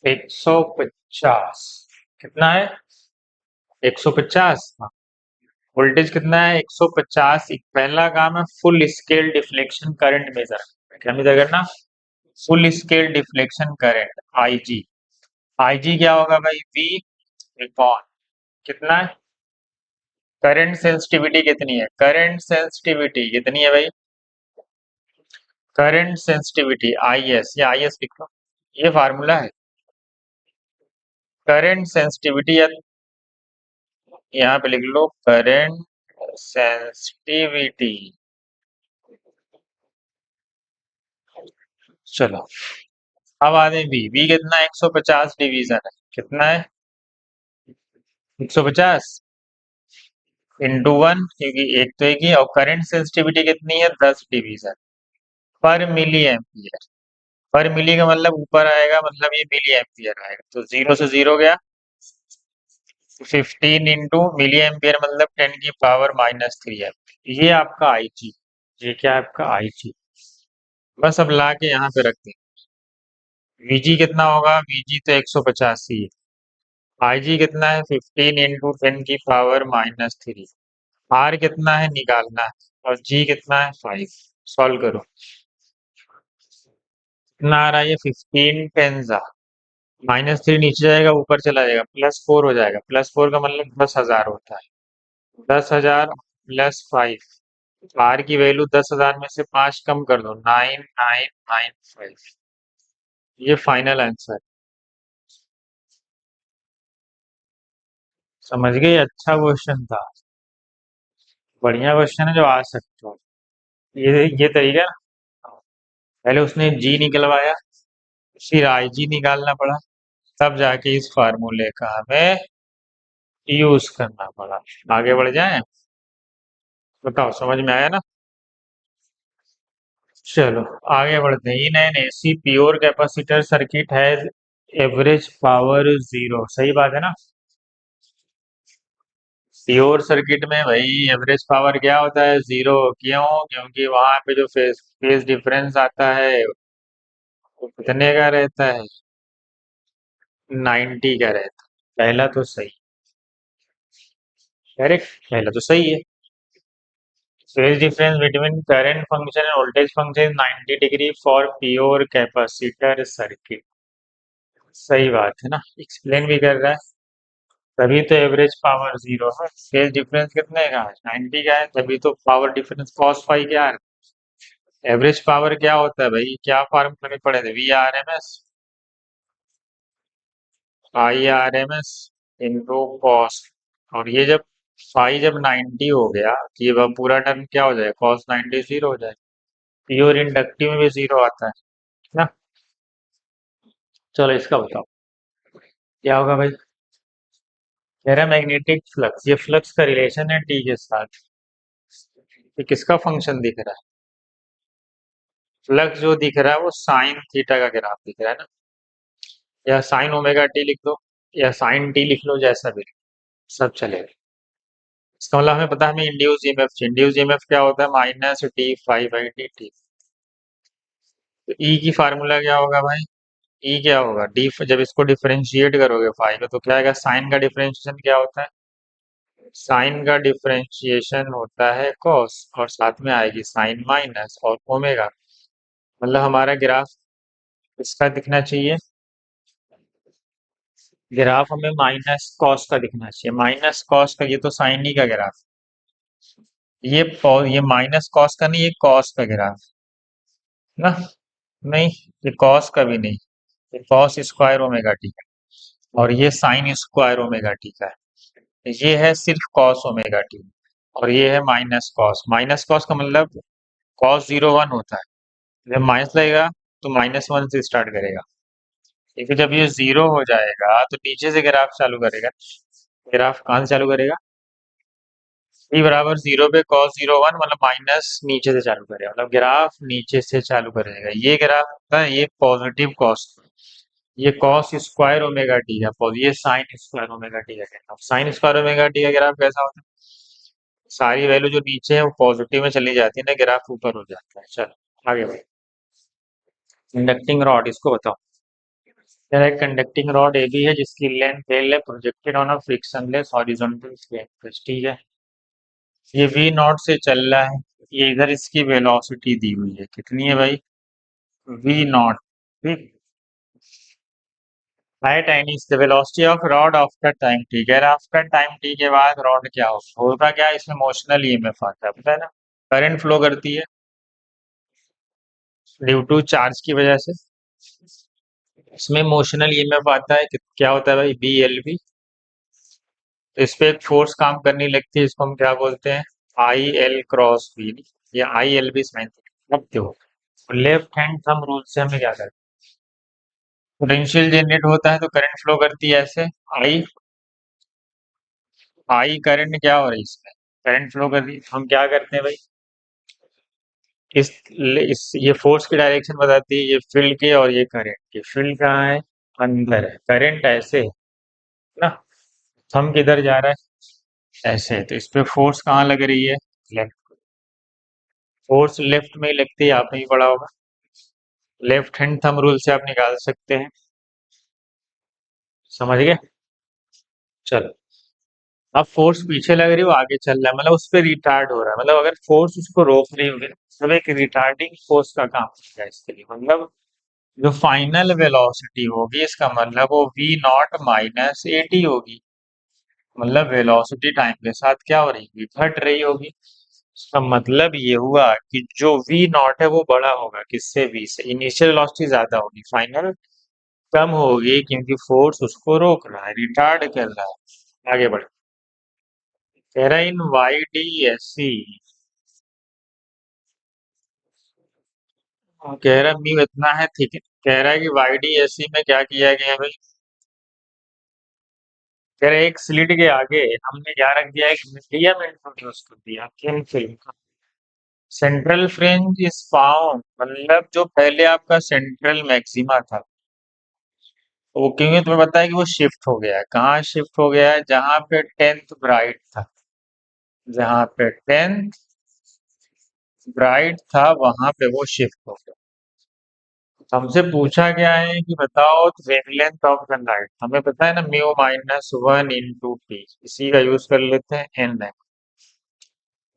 150। कितना है, 150। वोल्टेज कितना है, 150। पहला काम है full scale deflection current measure, क्या मेजर करना, full scale deflection current, IG. IG क्या होगा भाई, वी अपॉन कितना है, करंट सेंसिटिविटी कितनी है, करंट सेंसिटिविटी कितनी है भाई, करंट सेंसिटिविटी आई एस, या आई एस लिख लो, ये फार्मूला है। करंट सेंसिटिविटी, यहाँ पे लिख लो करंट सेंसिटिविटी। चलो, अब आ जाए वी कितना है, 150 डिवीजन है, कितना है, 150 इंटू 1, क्योंकि एक तो एक ही, और करंट सेंसिटिविटी कितनी है, 10 डिवीजन पर मिली एम्पियर। पर मिली का मतलब ऊपर आएगा, मतलब ये मिली एम्पियर आएगा, तो 0 से 0 गया, 15 इंटू मिली एम्पियर मतलब 10 की पावर -3 एम्पियर। ये आपका आई जी, ये क्या है आपका आई जी। बस अब ला के यहाँ पे रखते हैं, वीजी कितना होगा, वीजी तो 150 ही है, आईजी कितना है, 15 इंटू 10 की पावर -3। आर कितना है निकालना है, और जी कितना है 5। सॉल्व करो, कितना आ रहा है, ये 15 टेंजा, -3 नीचे जाएगा ऊपर चला जाएगा, +4 हो जाएगा, +4 का मतलब 10,000 होता है, 10,000 +5। आर की वैल्यू 10,000 में से 5 कम कर दो, 9995। ये फाइनल आंसर, समझ गए, अच्छा क्वेश्चन था, बढ़िया क्वेश्चन है जो आ सकते हो। ये तरीका ना, पहले उसने जी निकलवाया, फिर आई जी निकालना पड़ा, तब जाके इस फार्मूले का हमें यूज करना पड़ा। आगे बढ़ जाएं? बताओ, समझ में आया ना? चलो आगे बढ़ते हैं। In an AC pure capacitor circuit has average power zero, सही बात है ना? प्योर सर्किट में भाई एवरेज पावर क्या होता है? जीरो। क्यों? क्योंकि वहां पे जो फेज डिफरेंस आता है वो कितने का रहता है? 90 का रहता है। पहला तो सही। करेक्ट, पहला तो सही है। Phase difference between current function end voltage function 90 degree for pure capacitor circuit. सही बात है ना, एक्सप्लेन भी कर रहा है। तभी तो एवरेज पावर जीरो है। फेज डिफरेंस कितने का है? 90 का है, तभी तो पावर डिफरेंस कॉस फाई क्या है? एवरेज पावर क्या होता है भाई? क्या फार्मूला में पढ़े थे? V R M S, I R M S into cos. और ये जब फाई जब 90 हो गया तो ये वह पूरा टर्म क्या हो जाएगा? कॉस 90 जीरो हो जाएगा। प्योर इंडक्टिव में भी जीरो आता है ना? चलो इसका बताओ क्या होगा भाई। कह रहा मैग्नेटिक फ्लक्स, ये फ्लक्स का रिलेशन है टी के साथ। ये किसका फंक्शन दिख रहा है? फ्लक्स जो दिख रहा है वो साइन थीटा का ग्राफ दिख रहा है ना? या साइन ओमेगा टी लिख दो, या साइन टी लिख लो, जैसा भी, सब चलेगा। इसका मतलब हमें पता है, हमें इंड्यूस ईएमएफ चाहिए। इंड्यूस ईएमएफ क्या होता है? Minus T five by D T. तो ई की फार्मूला क्या होगा भाई? ई क्या होगा? डी, जब इसको डिफरेंशिएट करोगे फाइव का तो क्या आएगा? साइन का डिफरेंशिएशन क्या होता है? साइन का डिफरेंशिएशन होता है कॉस, और साथ में आएगी साइन माइनस और ओमेगा। मतलब हमारा ग्राफ इसका दिखना चाहिए। ग्राफ हमें माइनस कॉस का दिखना चाहिए। माइनस कॉस का, ये तो साइन ही का ग्राफ। ये माइनस कॉस का नहीं, ये कॉस का ग्राफ ना? नहीं, ये कॉस का भी नहीं। ये कॉस स्क्वायर ओमेगा टी का, और ये साइन स्क्वायर ओमेगा टी का है। ये है सिर्फ कॉस ओमेगा टी, और ये है माइनस कॉस। माइनस कॉस का मतलब कॉस जीरो वन होता है। जब माइनस लगेगा तो माइनस वन से स्टार्ट करेगा। लेकिन जब ये जीरो हो जाएगा तो नीचे से ग्राफ चालू करेगा। ग्राफ कहाँ से चालू करेगा? ई बराबर जीरो पे कॉस जीरो वन, मतलब माइनस नीचे से चालू करेगा, मतलब ग्राफ नीचे से चालू करेगा। ये ग्राफ होता है ये पॉजिटिव कॉस। ये कॉस स्क्वायर ओमेगा टी है, ये साइन स्क्वायर ओमेगा टी है। साइन स्क्वायर ओमेगा टी का ग्राफ कैसा होता है? सारी वैल्यू जो नीचे है वो पॉजिटिव में चली जाती है ना, ग्राफ ऊपर हो जाता है। चलो आगे बढ़ो। इंडक्टिंग रॉड, इसको बताओ। यह एक कंडक्टिंग रॉड ए बी है जिसकी लेंथ एल है, projected on a frictionless horizontal plane. ठीक है, ये वी नॉट से चल रहा है। ये इधर इसकी वेलोसिटी दी हुई है, कितनी है भाई? V naught. ठीक। At any the velocity of rod after time T. कह रहा आफ्टर टाइम टी के बाद रॉड क्या होगा? क्या है इसमें? मोशनल ईएमएफ आता है, पता है ना? करंट फ्लो करती है ड्यू टू चार्ज की वजह से। इसमें मोशनल ईएमएफ आता है क्या होता है भाई? B L B. तो इस पे एक फोर्स काम करने लगती है, इसको हम क्या बोलते हैं? I L cross B. या आई एल बी साइन। अब देखो, लेफ्ट हैंड थंब रूल से हमें क्या करते हैं? पोटेंशियल जनरेट होता है तो करंट फ्लो करती है ऐसे। आई, आई करंट क्या हो रही है इसमें? करंट फ्लो कर रही है। हम क्या करते हैं भाई? इस ये फोर्स की डायरेक्शन बताती है, ये फील्ड की और ये करंट की। फील्ड कहाँ है? अंदर है। करंट ऐसे है ना? थंब किधर जा रहा है? ऐसे। तो इस पे फोर्स कहाँ लग रही है? लेफ्ट। फोर्स लेफ्ट में ही लगती है, आपने ही पढ़ा होगा। लेफ्ट हैंड थंब रूल से आप निकाल सकते हैं। समझ गए? चलो, अब फोर्स पीछे लग रही है, वो आगे चल रहा है, मतलब उस पर रिटार्ड हो रहा है। मतलब अगर फोर्स उसको रोक रही होगी ना, तब एक रिटार्डिंग फोर्स का काम होगा इसके लिए। मतलब जो फाइनल वेलोसिटी होगी, इसका मतलब वो V not minus A T होगी। मतलब वेलोसिटी टाइम के साथ क्या हो रही होगी? घट रही होगी। इसका मतलब ये हुआ कि जो वी नॉट है वो बड़ा होगा किससे? वी से। इनिशियल वेलोसिटी ज्यादा होगी, फाइनल कम होगी, क्योंकि फोर्स उसको रोक रहा है, रिटार्ड कर रहा है। आगे बढ़े। कह रहा है इन वाई डी एस सी। कह रहा है म्यू इतना है, ठीक है। कह रहा है कि वाई डी एस सी में क्या किया गया है भाई? फिर एक स्लिट के आगे हमने क्या रख दिया, एक मीडियम इंट्रोड्यूस कर दिया, थिन फिल्म का। सेंट्रल फ्रिंज इज फाउंड, मतलब जो पहले आपका सेंट्रल मैक्सिमा था, वो क्योंकि तुम्हें पता है कि वो शिफ्ट हो गया है, कहाँ शिफ्ट हो गया है, जहां पे टेंथ ब्राइट था, जहां पे टेंथ ब्राइट था वहां पे वो शिफ्ट हो गया। हमसे पूछा गया है कि बताओ वेवलेंथ ऑफ द लाइट, हमें पता है ना, mu minus one into T, इसी का यूज कर लेते हैं, एन है।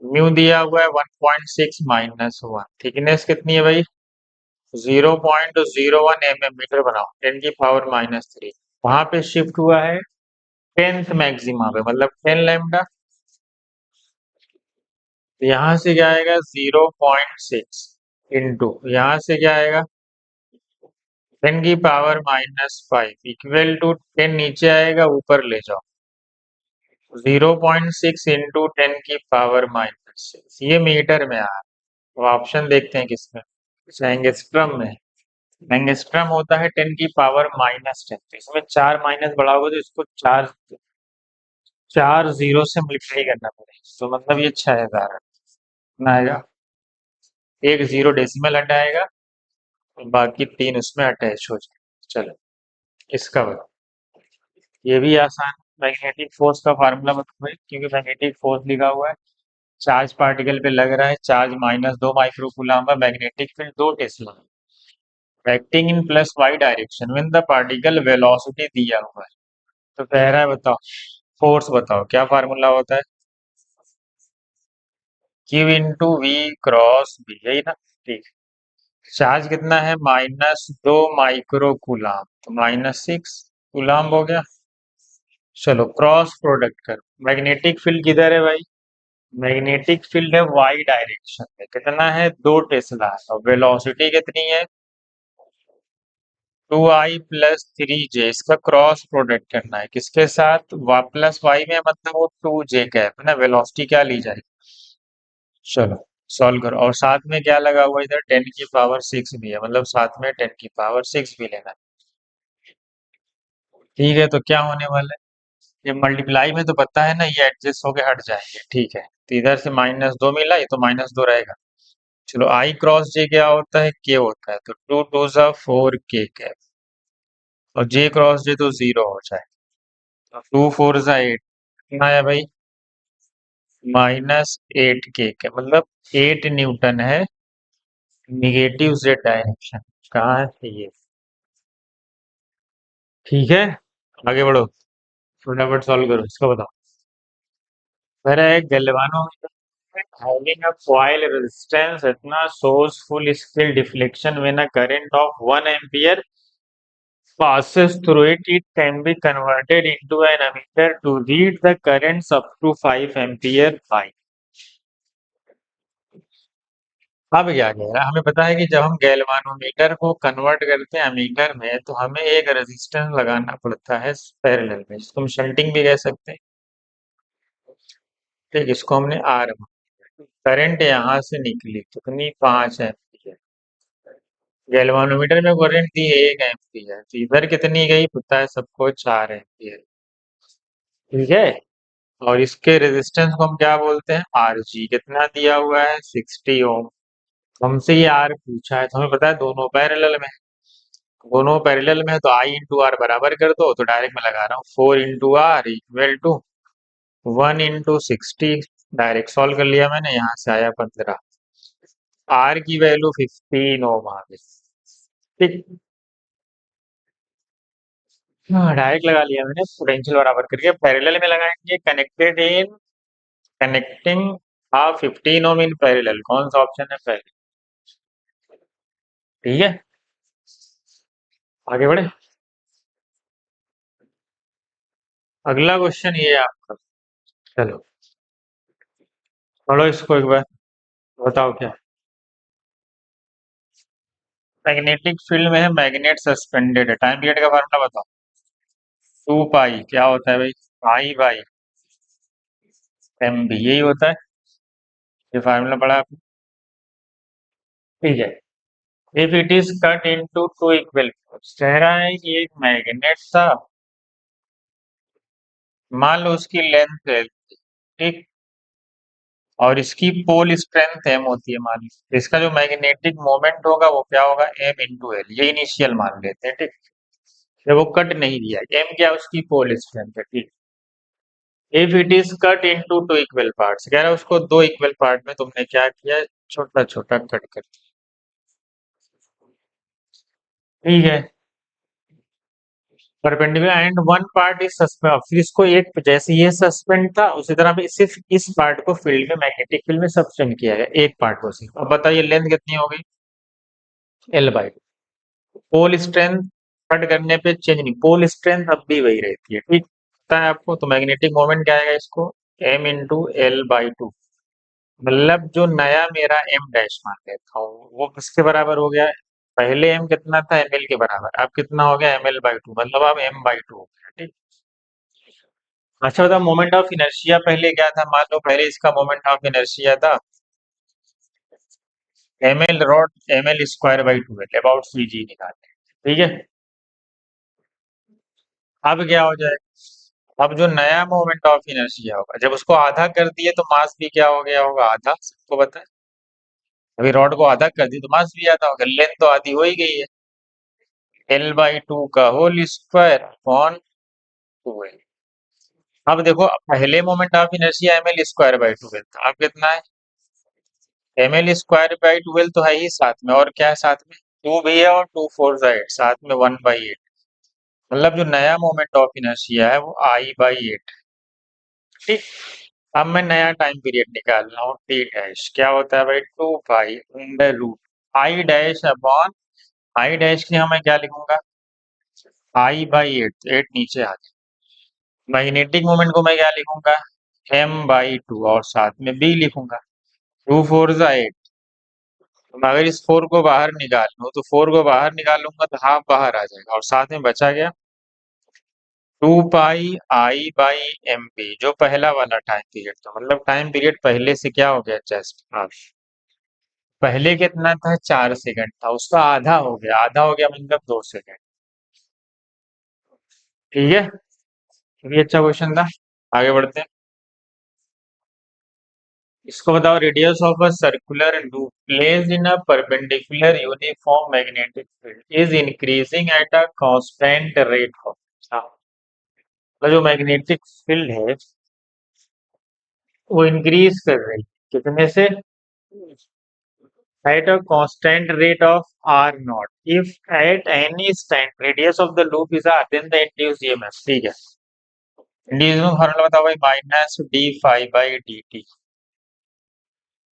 म्यू दिया हुआ है 1.6 माइनस वन, थिकनेस कितनी है भाई, 0.01 मीटर बनाओ, 10 की पावर -3, वहां पे शिफ्ट हुआ है टेंथ मैक्सिमा पे, मतलब 10 लैम्डा। तो यहाँ से क्या आएगा 0.6 इंटू, यहाँ से क्या आएगा 10 की पावर -5 इक्वल टू 10, नीचे आएगा ऊपर ले जाओ, 0.6 इंटू 10 की पावर -6, ये मीटर में आ रहा है। तो ऑप्शन देखते हैं किसमें, एंगस्ट्रम में। एंगस्ट्रम होता है 10 की पावर -10, तो इसमें 4 माइनस बढ़ाओगे तो इसको चार, 4 जीरो से मल्टीप्लाई करना पड़ेगा, तो मतलब ये 6000 आएगा। एक जीरो डेसिमल हटाएगा, बाकी तीन उसमें अटैच हो जाए। चलो इसका बता, ये भी आसान। मैग्नेटिक फोर्स का फार्मूला बताओ भाई, क्योंकि मैग्नेटिक फोर्स लिखा हुआ है, चार्ज पार्टिकल पे लग रहा है, चार्ज -2 माइक्रो कूलम्ब है, magnetic field 2 tesla, acting in plus Y direction when the particle velocity दिया हुआ है। तो कह रहा है बताओ फोर्स, बताओ क्या फार्मूला होता है, Q into V cross B, यही ना। ठीक, चार्ज कितना है -2 माइक्रो कूलम्ब, तो -6 कूलम्ब हो गया। चलो क्रॉस प्रोडक्ट कर, मैग्नेटिक फील्ड किधर है भाई, मैग्नेटिक फील्ड है वाई डायरेक्शन में, कितना है 2 टेस्ला है, और वेलोसिटी कितनी है 2I+3J, इसका क्रॉस प्रोडक्ट करना है किसके साथ, प्लस वाई में, मतलब वो 2J कैप है ना, वेलोसिटी क्या ली जाएगी। चलो सॉल्व करो, और साथ में क्या लगा हुआ है इधर, 10 की पावर 6 भी है, मतलब साथ में 10 की पावर 6 भी लेना है। ठीक है, तो क्या होने वाला है, ये मल्टीप्लाई में तो पता है ना, ये एडजस्ट होके हट जाएंगे, ठीक है, तो इधर से -2 मिला, ये तो -2 रहेगा। चलो आई क्रॉस जे क्या होता है, के होता है, तो 2 2 ज़ा 4 के कैप, और जे क्रॉस जे तो 0 हो जाए, तो 2 4 ज़ा 8, कितना है भाई -8 के कैप, मतलब 8 न्यूटन है निगेटिव जेड डायरेक्शन। कहाँ है ये, ठीक है, आगे बढ़ो, फटाफट सॉल्व करो, इसको बताओ। मेरा एक galvanometer having a coil resistance इतना shows full scale deflection when a current of 1 ampere passes through it, it can be converted into an ammeter to read the currents up to 5 ampere by। अब क्या कह रहा है, हमें पता है कि जब हम गैल्वानोमीटर को कन्वर्ट करते हैं एमीटर में, तो हमें एक रेजिस्टेंस लगाना पड़ता है पैरेलल में, जिसको हम शंटिंग भी कह सकते हैं। ठीक, इसको हमने आर, करंट यहाँ से निकली कितनी 5 एम्पीयर, गैल्वानोमीटर में करंट दी 1 एम्पीयर, तो इधर कितनी गई पता है सबको, 4 एम्पीयर। ठीक है, और इसके रेजिस्टेंस को हम क्या बोलते हैं, आर जी, कितना दिया हुआ है 60 ओम। हमसे ये आर पूछा है, तो हमें पता है दोनों पैरेलल में, दोनों पैरेलल में है, तो आई इंटू आर बराबर कर दो, तो डायरेक्ट मैं लगा रहा हूँ 4 into R equal to 1 into 60, direct solve कर लिया मैंने, यहाँ से आया 15, आर की वैल्यू 15 ओम आ गई। ठीक, हाँ डायरेक्ट लगा लिया मैंने, पोटेंशियल बराबर करके पैरेलल में लगाएंगे, connected in, connecting 15 ohm in parallel, कौन सा ऑप्शन है पहले। ठीक है, आगे बढ़े, अगला क्वेश्चन ये है आपका। चलो पढ़ो इसको एक बार, बताओ क्या, मैग्नेटिक फील्ड में है, मैग्नेट सस्पेंडेड है, टाइम पीरियड का फार्मूला बताओ। 2 पाई क्या होता है भाई, I/M भी, यही होता है, ये फार्मूला पढ़ा आपने। ठीक है, if it is cut into two equal, कह रहा है कि एक मैग्नेट था, मान लो उसकी लेंथ है, ठीक, और इसकी पोल स्ट्रेंथ एम होती है मान लो, तो इसका जो मैग्नेटिक मोमेंट होगा वो क्या होगा, एम इंटू एल, ये इनिशियल मान लेते हैं, ठीक। तो वो कट नहीं दिया, एम क्या उसकी पोल स्ट्रेंथ है, ठीक। If it is cut into two equal parts, कह रहा है उसको दो इक्वल पार्ट में तुमने क्या किया, छोटा छोटा कट कर दिया। ठीक है, perpendicular and one part is suspend, फिर इसको एक, जैसे ये सस्पेंड था उसी तरह भी सिर्फ इस पार्ट को फील्ड में, मैग्नेटिक फील्ड में सस्पेंड किया गया, एक पार्ट को सिर्फ। अब बताइए लेंथ कितनी होगी, L by. Pole strength cut करने पे चेंज नहीं, पोल स्ट्रेंथ अब भी वही रहती है, ठीक। पता है आपको, तो मैग्नेटिक मोमेंट क्या आएगा इसको, M into L by two. मतलब जो नया मेरा एम डैश मान लेता हूँ वो किसके बराबर हो गया, पहले एम कितना था, एम एल के बराबर, अब कितना हो गया, एम एल बाई टू, मतलब अब एम बाई टू हो गया, ठीक। अच्छा बताओ, मोमेंट ऑफ इनर्शिया पहले क्या था, मान लो पहले इसका मोमेंट ऑफ इनर्शिया था M L rod, M L square by two L, about C G निकालते हैं, ठीक है। अब क्या हो जाए, अब जो नया मोमेंट ऑफ इनर्शिया होगा, जब उसको आधा कर दिए तो मास भी क्या हो गया होगा, आधा, सबको पता है। अभी रॉड को आधा कर दी तो मास भी आधा होगा, लेंथ तो आधी हो ही गई है, एल बाई टू का whole square upon two L. अब देखो, पहले moment of inertia M L square by two L था, अब कितना है, M L square by two L तो है ही साथ में, और क्या है साथ में, टू भी है और टू फोर एट, साथ में वन बाई एट, मतलब जो नया मोमेंट ऑफ इनर्शिया है वो आई बाई एट, ठीक। अब मैं नया टाइम पीरियड निकाल रहा हूँ, टी डैश क्या होता है भाई, two pi under root I dash upon, I dash की यहाँ मैं क्या लिखूंगा, आई बाई एट, एट नीचे आ जाए, मैग्नेटिक मोमेंट को मैं क्या लिखूंगा, एम बाई टू, और साथ में बी लिखूंगा, टू फोर जा एट। तो मैं अगर इस फोर को बाहर निकाल लूँ तो फोर को बाहर निकालूंगा तो हाफ बाहर आ जाएगा, और साथ में बचा गया two pi I by M B, जो पहला वाला टाइम पीरियड था, मतलब टाइम पीरियड पहले से क्या हो गया, जस्ट हाफ। पहले कितना था, 4 सेकंड था, उसका आधा हो गया, आधा हो गया मतलब 2 सेकंड, ठीक है। ये भी अच्छा क्वेश्चन था, आगे बढ़ते हैं। इसको बताओ, radius of a circular loop placed in a perpendicular uniform magnetic field is increasing at a constant rate of, मतलब जो मैग्नेटिक फील्ड है वो इंक्रीज कर रही है, कितने से, at a constant rate of r naught if at any stand radius of the loop is r, then the induced EMF, ठीक है। इंड्यूस में फॉर्मूला बताओ भाई, minus D phi by D T,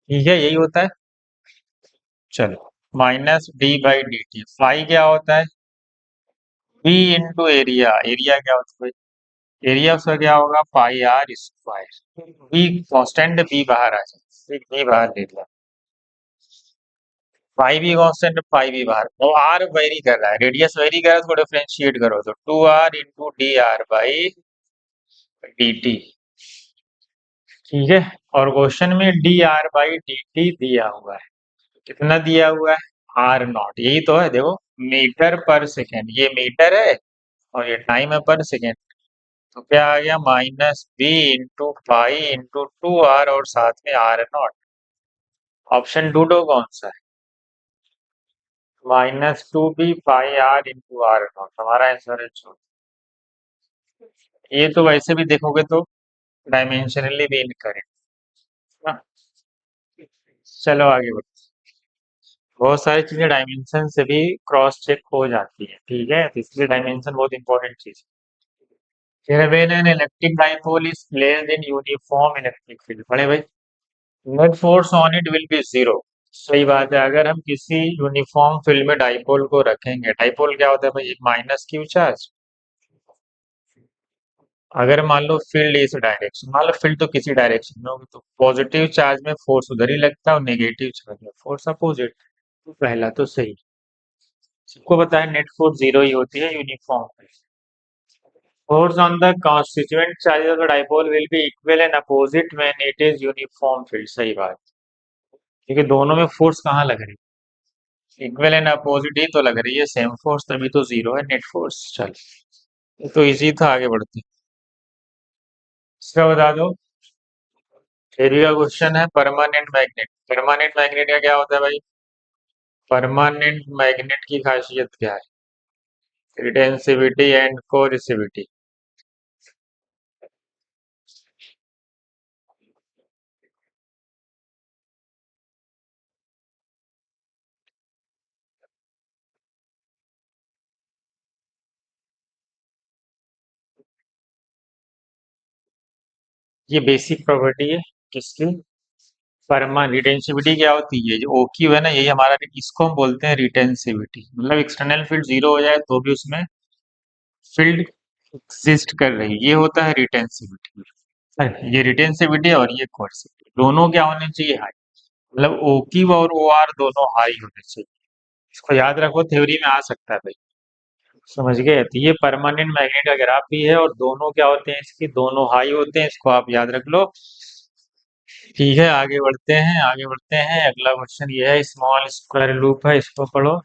ठीक है, यही होता है। चलो, minus D by D T, phi क्या होता है, बी इंटू एरिया, एरिया क्या होता है भाई, एरिया उसका क्या होगा, pi R square, B constant, B बाहर आ जाए, बी बाहर ले लिया, फाई भी कांस्टेंट, फाई भी बाहर, तो आर वेरी कर रहा है, रेडियस वेरी कर रहा है, उसको डिफरेंशिएट करो तो two R into D R by D T, ठीक है। और क्वेश्चन में D R by D T दिया हुआ है, कितना दिया हुआ है, आर नॉट, यही तो है देखो, मीटर पर सेकेंड, ये मीटर है और ये टाइम है पर सेकेंड, तो क्या आ गया, minus B into pi into two R, और साथ में आर नॉट। ऑप्शन ढूंढो कौन सा है, minus two B pi R into R not, हमारा आंसर है छो। ये तो वैसे भी देखोगे तो डायमेंशनली भी इनकरेक्ट ना। चलो आगे बढ़ो, बहुत सारी चीजें डायमेंशन से भी क्रॉस चेक हो जाती है, ठीक है, तो इसलिए डायमेंशन बहुत इंपॉर्टेंट चीज है। When an electric dipole is placed in uniform electric field, पढ़े भाई, net force on it will be zero, सही बात है। अगर हम किसी यूनिफॉर्म फील्ड में डाइपोल को रखेंगे, डाइपोल क्या होता है भाई, एक माइनस क्यू चार्ज, अगर मान लो फील्ड इस डायरेक्शन, मान लो फील्ड तो किसी डायरेक्शन में होगी, तो पॉजिटिव चार्ज में फोर्स उधर ही लगता है और नेगेटिव चार्ज में फोर्स अपोजिट, तो पहला तो सही। सबको पता है नेट फोर्स जीरो ही होती है यूनिफॉर्म पे। Force on the constituent charges of the dipole will be equal and opposite when it is uniform field, सही बात, क्योंकि दोनों में फोर्स कहाँ लग रही है, इक्वल एंड अपोजिट ही तो लग रही है, सेम फोर्स, तभी तो जीरो है नेट फोर्स। चल, ये तो इजी था, आगे बढ़ते हैं। इसका बता दो। एरिया का क्वेश्चन है परमानेंट मैग्नेट। परमानेंट मैग्नेट का क्या होता है भाई? परमानेंट मैग्नेट की खासियत क्या है? रिटेंसिविटी एंड कोरिसिविटी। ये बेसिक प्रॉपर्टी है किसकी? परमानेंट। रिटेंसिविटी क्या होती है? जो ओ क्यू है ना, यही हमारा, इसको हम बोलते हैं रिटेंसिविटी। मतलब एक्सटर्नल फील्ड जीरो हो जाए तो भी उसमें फील्ड एग्जिस्ट कर रही है, ये होता है रिटेंसिविटी। ये रिटेंसिविटी और ये कोर्सिविटी दोनों क्या होने चाहिए? हाई। मतलब ओ क्यू और ओ आर दोनों हाई होने चाहिए। इसको याद रखो, थ्योरी में आ सकता है भाई। समझ गए? तो ये परमानेंट मैग्नेट का ग्राफ भी है और दोनों क्या होते हैं इसकी? दोनों हाई होते हैं, इसको आप याद रख लो। ठीक है, आगे बढ़ते हैं, आगे बढ़ते हैं। अगला क्वेश्चन ये है, स्मॉल स्क्वायर लूप है, इसको पढ़ो।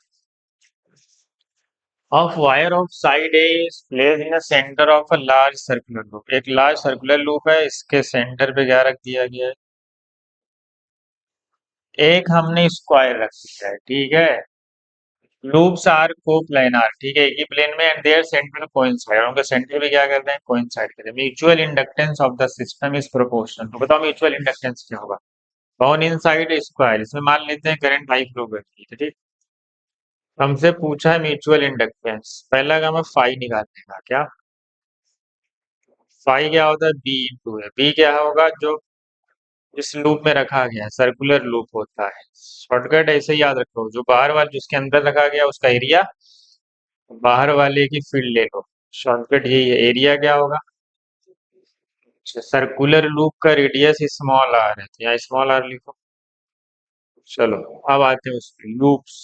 Of wire of side A is place in centre of a large circular loop. एक लार्ज सर्कुलर लूप है, इसके सेंटर पे क्या रख दिया गया है? एक हमने स्क्वायर रख दिया है, ठीक है। लूप्स आर को प्लेनार, ठीक है, एक ही प्लेन में, एंड देयर सेंटर कोइंसाइड, उनके सेंटर भी क्या करते हैं? कोइंसाइड करते हैं। Mutual inductance of the system is proportional. तो बताओ म्यूचुअल इंडक्टेंस क्या होगा? कौन इन साइड स्क्वायर, इसमें मान लेते हैं करंट आई फ्लो करती है, ठीक। हमसे पूछा है म्यूचुअल इंडक्टेंस, पहला काम है फाई निकालने का। क्या फाई क्या होता है? बी इंटू है। बी क्या होगा? जो इस लूप में रखा गया है, सर्कुलर लूप होता है। शॉर्टकट ऐसे ही याद रखो, जो बाहर वाले जिसके अंदर रखा गया उसका एरिया, बाहर वाले की फील्ड ले लो। शॉर्टकट यही है। एरिया क्या होगा? सर्कुलर लूप का रेडियस स्मॉल आर है, तो यहाँ स्मॉल आर लिखो। चलो, अब आते हैं उस लूप्स।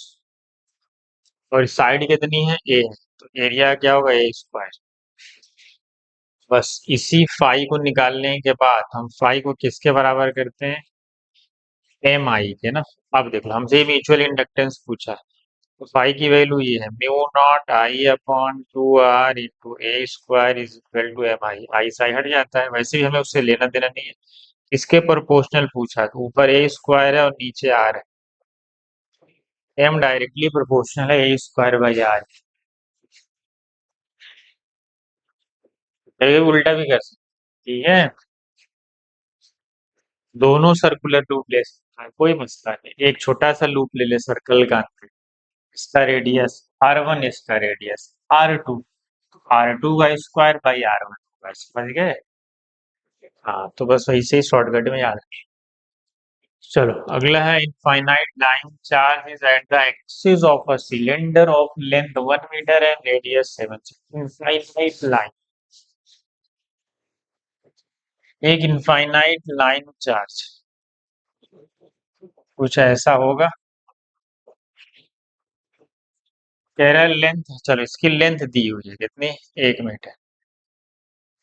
और साइड कितनी है? ए है, तो एरिया क्या होगा? ए स्क्वायर। बस इसी फाई को निकालने के बाद हम फाई को किसके बराबर करते हैं? एम आई के ना। अब देखो, हमसे म्यूचुअल इंडक्टेंस पूछा है, तो फाई की वैल्यू ये है, mu naught I upon two R into A square is equal to M I. I psi हट जाता है, वैसे भी हमें उससे लेना देना नहीं है। इसके प्रोपोर्शनल पूछा है, तो ऊपर ए स्क्वायर है और नीचे आर है। एम डायरेक्टली प्रोपोर्शनल है ए स्क्वायर बाई आर। उल्टा भी कर सकते, ठीक है। दोनों सर्कुलर लूप ले सकते हैं, कोई मसला नहीं। एक छोटा सा लूप ले ले सर्कल का, इसका रेडियस R1, इसका रेडियस R2। R2 का स्क्वायर बाई R1 होगा, समझ गए? हाँ, तो बस वैसे ही शॉर्टकट में याद रखिए। चलो, अगला है, infinite line charge is at the axis of a cylinder of length 1 metre and radius 7। Infinite line, एक इनफाइनाइट लाइन चार्ज कुछ ऐसा होगा। कह रहा है लेंथ, चलो इसकी लेंथ दी हुई है कितनी? 1 metre.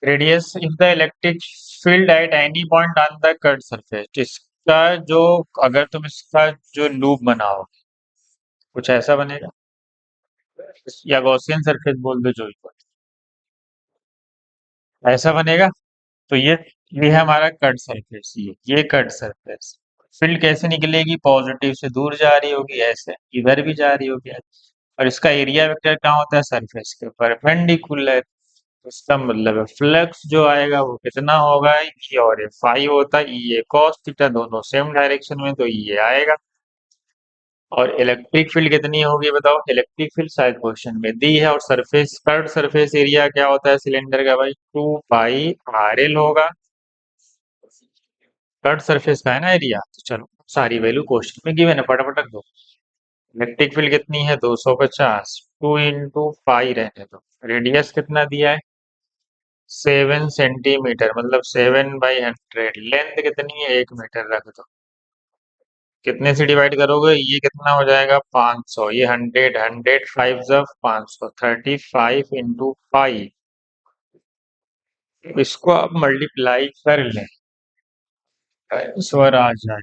Radius if the electric field at any point on the cut surface. इसका जो, अगर तुम इसका जो लूप बनाओ, कुछ ऐसा बनेगा, या गॉसियन सरफेस बोल दो, जो भी ऐसा बनेगा। तो ये है हमारा कट सरफेस, ये कट सरफेस। फील्ड कैसे निकलेगी? पॉजिटिव से दूर जा रही होगी, ऐसे इधर भी जा रही होगी। और इसका एरिया वेक्टर कहाँ होता है? सरफेस के परपेंडिकुलर। इसका मतलब है फ्लक्स जो आएगा वो कितना होगा? ये, और ये फाई होता है, ये कॉस थीटा, दोनों सेम डायरेक्शन में, तो ये आएगा। और इलेक्ट्रिक फील्ड कितनी होगी बताओ? इलेक्ट्रिक फील्ड शायद क्वेश्चन में दी है। और सरफेस, कर्व सरफेस एरिया क्या होता है सिलेंडर का भाई? 2 पाई RL होगा। कर्व सरफेस का है ना एरिया। तो चलो, सारी वैल्यू क्वेश्चन में गिवन है, फटाफट रख दो। इलेक्ट्रिक फील्ड कितनी है? 250। 2 इंटू पाई रहने दो। रेडियस कितना दिया है? 7 सेंटीमीटर, मतलब 7/100। लेंथ कितनी है? 1 मीटर रख दो। कितने से डिवाइड करोगे? ये कितना हो जाएगा? 500। ये 100, 100 5 500, 35 इंटू 5। इसको आप मल्टीप्लाई कर लें, आंसर आ जाए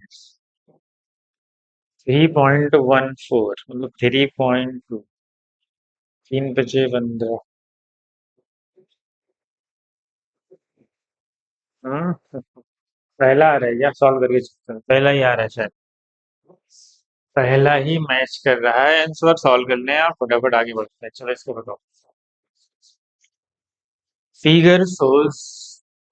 3.14, मतलब 3.2। 3 बजे 15। हम्म पहला आ रहा है या सॉल्व करके चेक करो, पहला ही आ रहा है शायद। पहला ही मैच कर रहा है आंसर, सॉल्व कर लें आप फटाफट आगे बढ़ते हैं। चलो इसको बताओ। Figure shows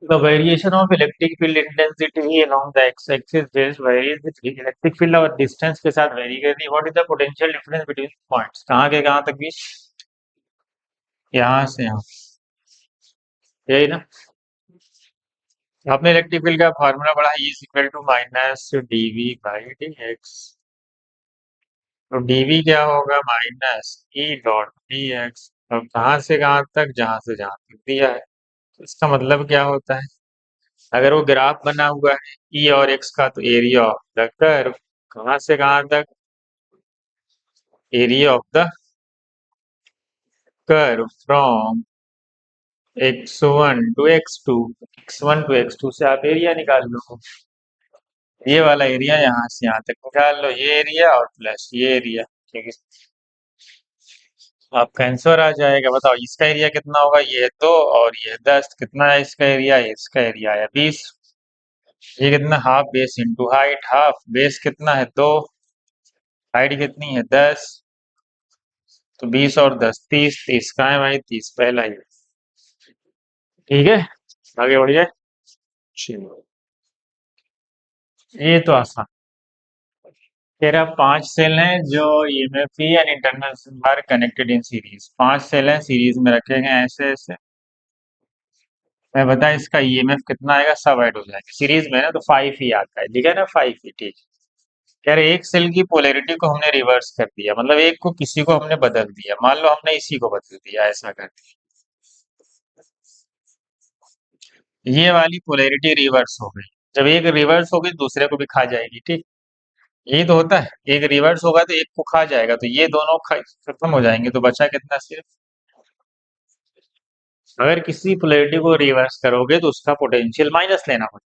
the variation of electric field intensity along the x-axis just varies with electric field और distance के साथ vary कर रही है। What is the potential difference between points? कहाँ के कहाँ तक भी? यहाँ से यहाँ, यही ना। आपने इलेक्ट्रिक फील्ड का फार्मूला पढ़ा है, E is equal to minus dV by dx। तो dV क्या होगा? Minus E dot dx। अब कहाँ से कहाँ तक? जहाँ से जहाँ तक दिया है। तो इसका मतलब क्या होता है? अगर वो ग्राफ बना हुआ है ई और एक्स का, तो एरिया ऑफ द कर्व कहाँ से कहाँ तक? Area of the curve from x1 to x2, x1 to x2 से आप एरिया निकाल लो। ये वाला एरिया यहाँ से यहाँ तक निकाल लो, ये एरिया और प्लस ये एरिया। ठीक है, आपका आंसर आ जाएगा। बताओ इसका एरिया कितना होगा? ये है 2 और ये है 10। कितना है इसका एरिया? इसका एरिया है 20। ये कितना? Half base into height. Half base कितना है? 2। हाइट कितनी है? 10। तो 20 और 10 30। 30 कहाँ है भाई? 30 पहला ही। ठीक है, आगे बढ़िए। चलो, ये तो आसान। तेरा 5 सेल हैं जो EMF and internal are connected in series. 5 cell हैं सीरीज में रखे गए ऐसे ऐसे। मैं बता इसका ईएमएफ कितना आएगा? सब ऐड हो जाएगा सीरीज में ना, तो 5 ही आता है। ठीक है ना, 5 ही। ठीक है। यार एक सेल की पोलैरिटी को हमने रिवर्स कर दिया, मतलब एक को किसी को हमने बदल दिया। मान लो हमने इसी को बदल दिया, ऐसा कर दिया। ये वाली पोलैरिटी रिवर्स हो गई। जब एक रिवर्स होगी दूसरे को भी खा जाएगी। ठीक, यही तो होता है। एक रिवर्स होगा तो एक को खा जाएगा, तो ये दोनों खत्म हो जाएंगे, तो बचा कितना? सिर्फ। अगर किसी पोलैरिटी को रिवर्स करोगे तो उसका पोटेंशियल माइनस लेना होगा।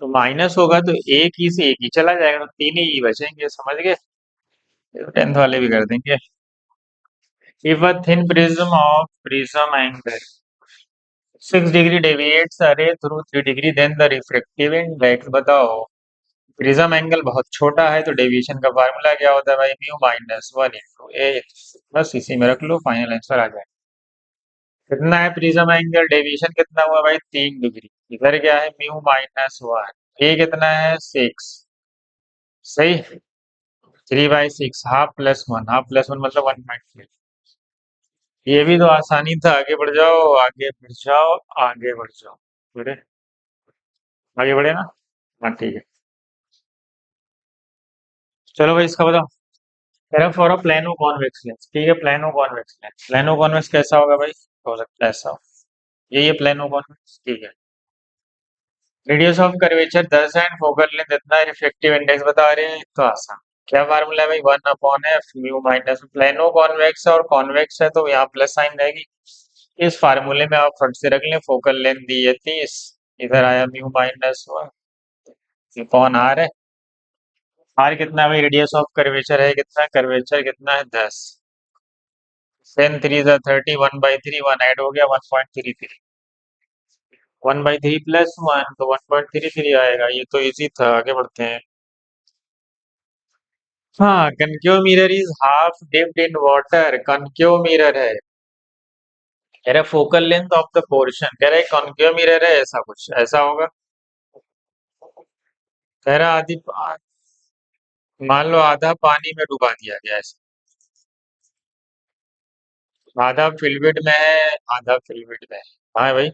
तो माइनस होगा तो एक ही से एक ही चला जाएगा, तो तीन ही बचेंगे। समझ गए? ये तो 10th वाले भी कर देंगे। If a thin prism angle 6 degree deviates a ray through 3 degree, then the refractive index. बताओ प्रिज्म एंगल बहुत छोटा है तो डेविएशन का फार्मूला क्या होता है भाई? म्यू माइनस 1 इंटू ए। बस इसी में रख लो, फाइनल आंसर आ जाए। कितना है प्रिज्म एंगल? डेविएशन कितना हुआ भाई? 3 डिग्री। इधर क्या है? Mu minus 1। ए कितना है? 6। सही। 3/6। Half plus one, half plus one मतलब 1.3। ये भी तो आसानी था। आगे बढ़ जाओ, आगे बढ़ जाओ, आगे बढ़ जाओ। बढ़े? आगे बढ़े ना? हाँ ठीक है। चलो भाई इसका बताओ। कह रहा for a plano convex lens. ठीक है, plano convex lens. Plano convex कैसा होगा भाई? हो सकता है ऐसा हो। ये प्लेनो कॉन्वेक्स। ठीक है। Radius of curvature 10 and focal length इतना है, रिफ्रैक्टिव इंडेक्स बता रहे हैं, तो आसान। क्या फार्मूला है भाई? 1/f mu minus. Plano convex और कॉन्वेक्स है तो यहाँ प्लस साइन रहेगी। इस फार्मूले में आप फट से रख लें। फोकल लेंथ दी है 30, इधर आया म्यू माइनस 1। ये कौन आर है? आर कितना है भाई? रेडियस ऑफ कर्वेचर है कितना? कर्वेचर कितना है? 10। 10 3 30, 1/3। 1 ऐड हो गया, 1.33। 1/3 प्लस 1 तो 1.33 आएगा। ये तो इजी था, आगे बढ़ते हैं। हाँ, concave mirror is half dipped in water. Concave mirror है। कह रहा focal length of the portion, कह रहा है कॉनकेव मिरर है, ऐसा कुछ ऐसा होगा। कह रहा आदि, मान लो आधा पानी में डुबा दिया गया है। आधा फिल्मेट में है, आधा फिल्मेट में है। हाँ भाई,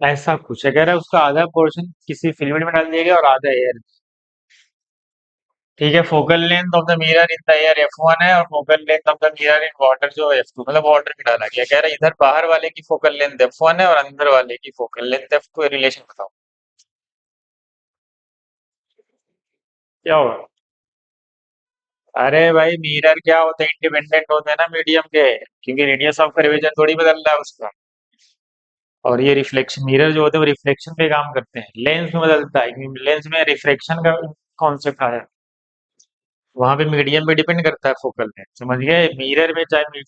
ऐसा कुछ है। कह रहा है उसका आधा पोर्शन किसी फिल्मेट में डाल दिया गया और आधा एयर। ठीक है। Focal length of the mirror in the air f1 है, और focal length of the mirror in water जो f2, मतलब वाटर में डाला गया। कह रहा है इधर बाहर वाले की फोकल लेंथ f1 है और अंदर वाले की फोकल लेंथ f2 है। रिलेशन बताओ क्या होगा? अरे भाई मिरर क्या होते हैं? इंडिपेंडेंट होते हैं ना मीडियम के, क्योंकि रेडियस ऑफ कर्वेचर थोड़ी बदल रहा है उसका। और ये रिफ्लेक्शन मिरर जो होते हैं वो रिफ्लेक्शन पे काम करते हैं, लेंस में बदलता है क्योंकि लेंस में रिफ्लेक्शन का कॉन्सेप्ट आया है। वहां पे मीडियम पे डिपेंड करता है फोकल लेंथ, समझ गए? मिरर में चाहे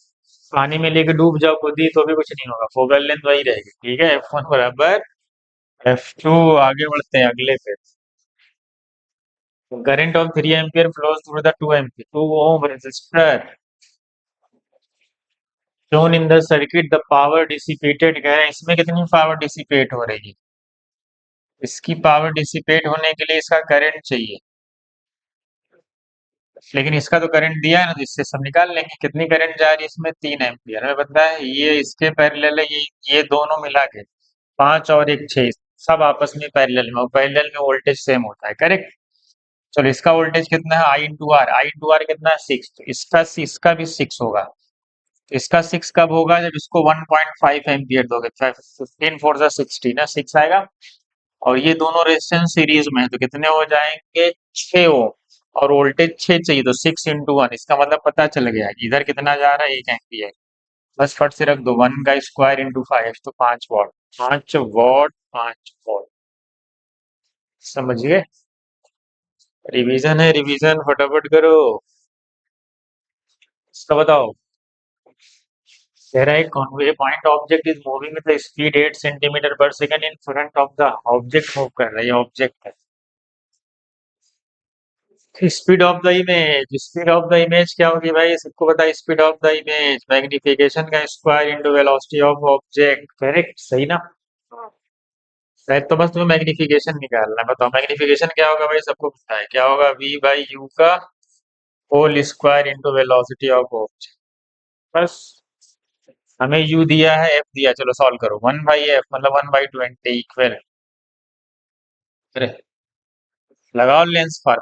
पानी में लेके डूब जाओ खुद ही तो भी कुछ नहीं होगा, फोकल लेंथ वही रहेगी। ठीक है, F1 बराबर F2। आगे बढ़ते हैं अगले पे। Current of 3 ampere flows through the 2 ampere 2 ohm resistor shown in the circuit, the power dissipated। कह रहे हैं इसमें कितनी पावर डिसिपेट हो रही है, इसकी पावर डिसिपेट होने के लिए इसका करंट चाहिए, लेकिन इसका तो करंट दिया है ना, तो इससे सब निकाल लेंगे। कितनी करंट जा रही है इसमें, 3 एम्पियर हमें पता है, ये इसके पैरेलल है, ये दोनों मिला के 5 और 1 6, सब आपस में पैरेलल में, और पैरेलल में वोल्टेज सेम होता है, करेक्ट। चलो इसका वोल्टेज कितना है, आई इंटू आर कितना है 6, तो इसका भी 6 होगा। तो इसका 6 कब होगा, जब इसको 1.5 एम्पियर दोगे, 15 4 जा 60 ना, 6 आएगा। और ये दोनों रेजिस्टेंस सीरीज में है, तो कितने हो जाएंगे, 6 ओम। और वोल्टेज 6 चाहिए, तो 6 इंटू 1, इसका मतलब पता चल गया इधर कितना जा रहा है, 1 एम्पियर। बस फट से रख दो, 1 का स्क्वायर इंटू 5, तो 5 वॉट। 5 what, 5 what. समझ गए? रिवीजन है, रिवीजन फटाफट करो। इसका बताओ। कह रहा है convex point object is moving with the speed 8 centimetre per second in front of the object, move कर रहा है, ये ऑब्जेक्ट है। Speed of the image, speed of the image क्या होगी भाई, सबको पता है। Speed of the image magnification का square into velocity of object, correct, सही ना? शायद तो बस तुम्हें मैग्निफिकेशन निकालना है। बताओ मैग्निफिकेशन क्या होगा भाई, सबको पता है क्या होगा, v बाई यू का whole square into velocity of object. बस हमें u दिया है, f दिया, चलो सॉल्व करो। 1/f मतलब 1/20 इक्वल, लगाओ लेंस पर,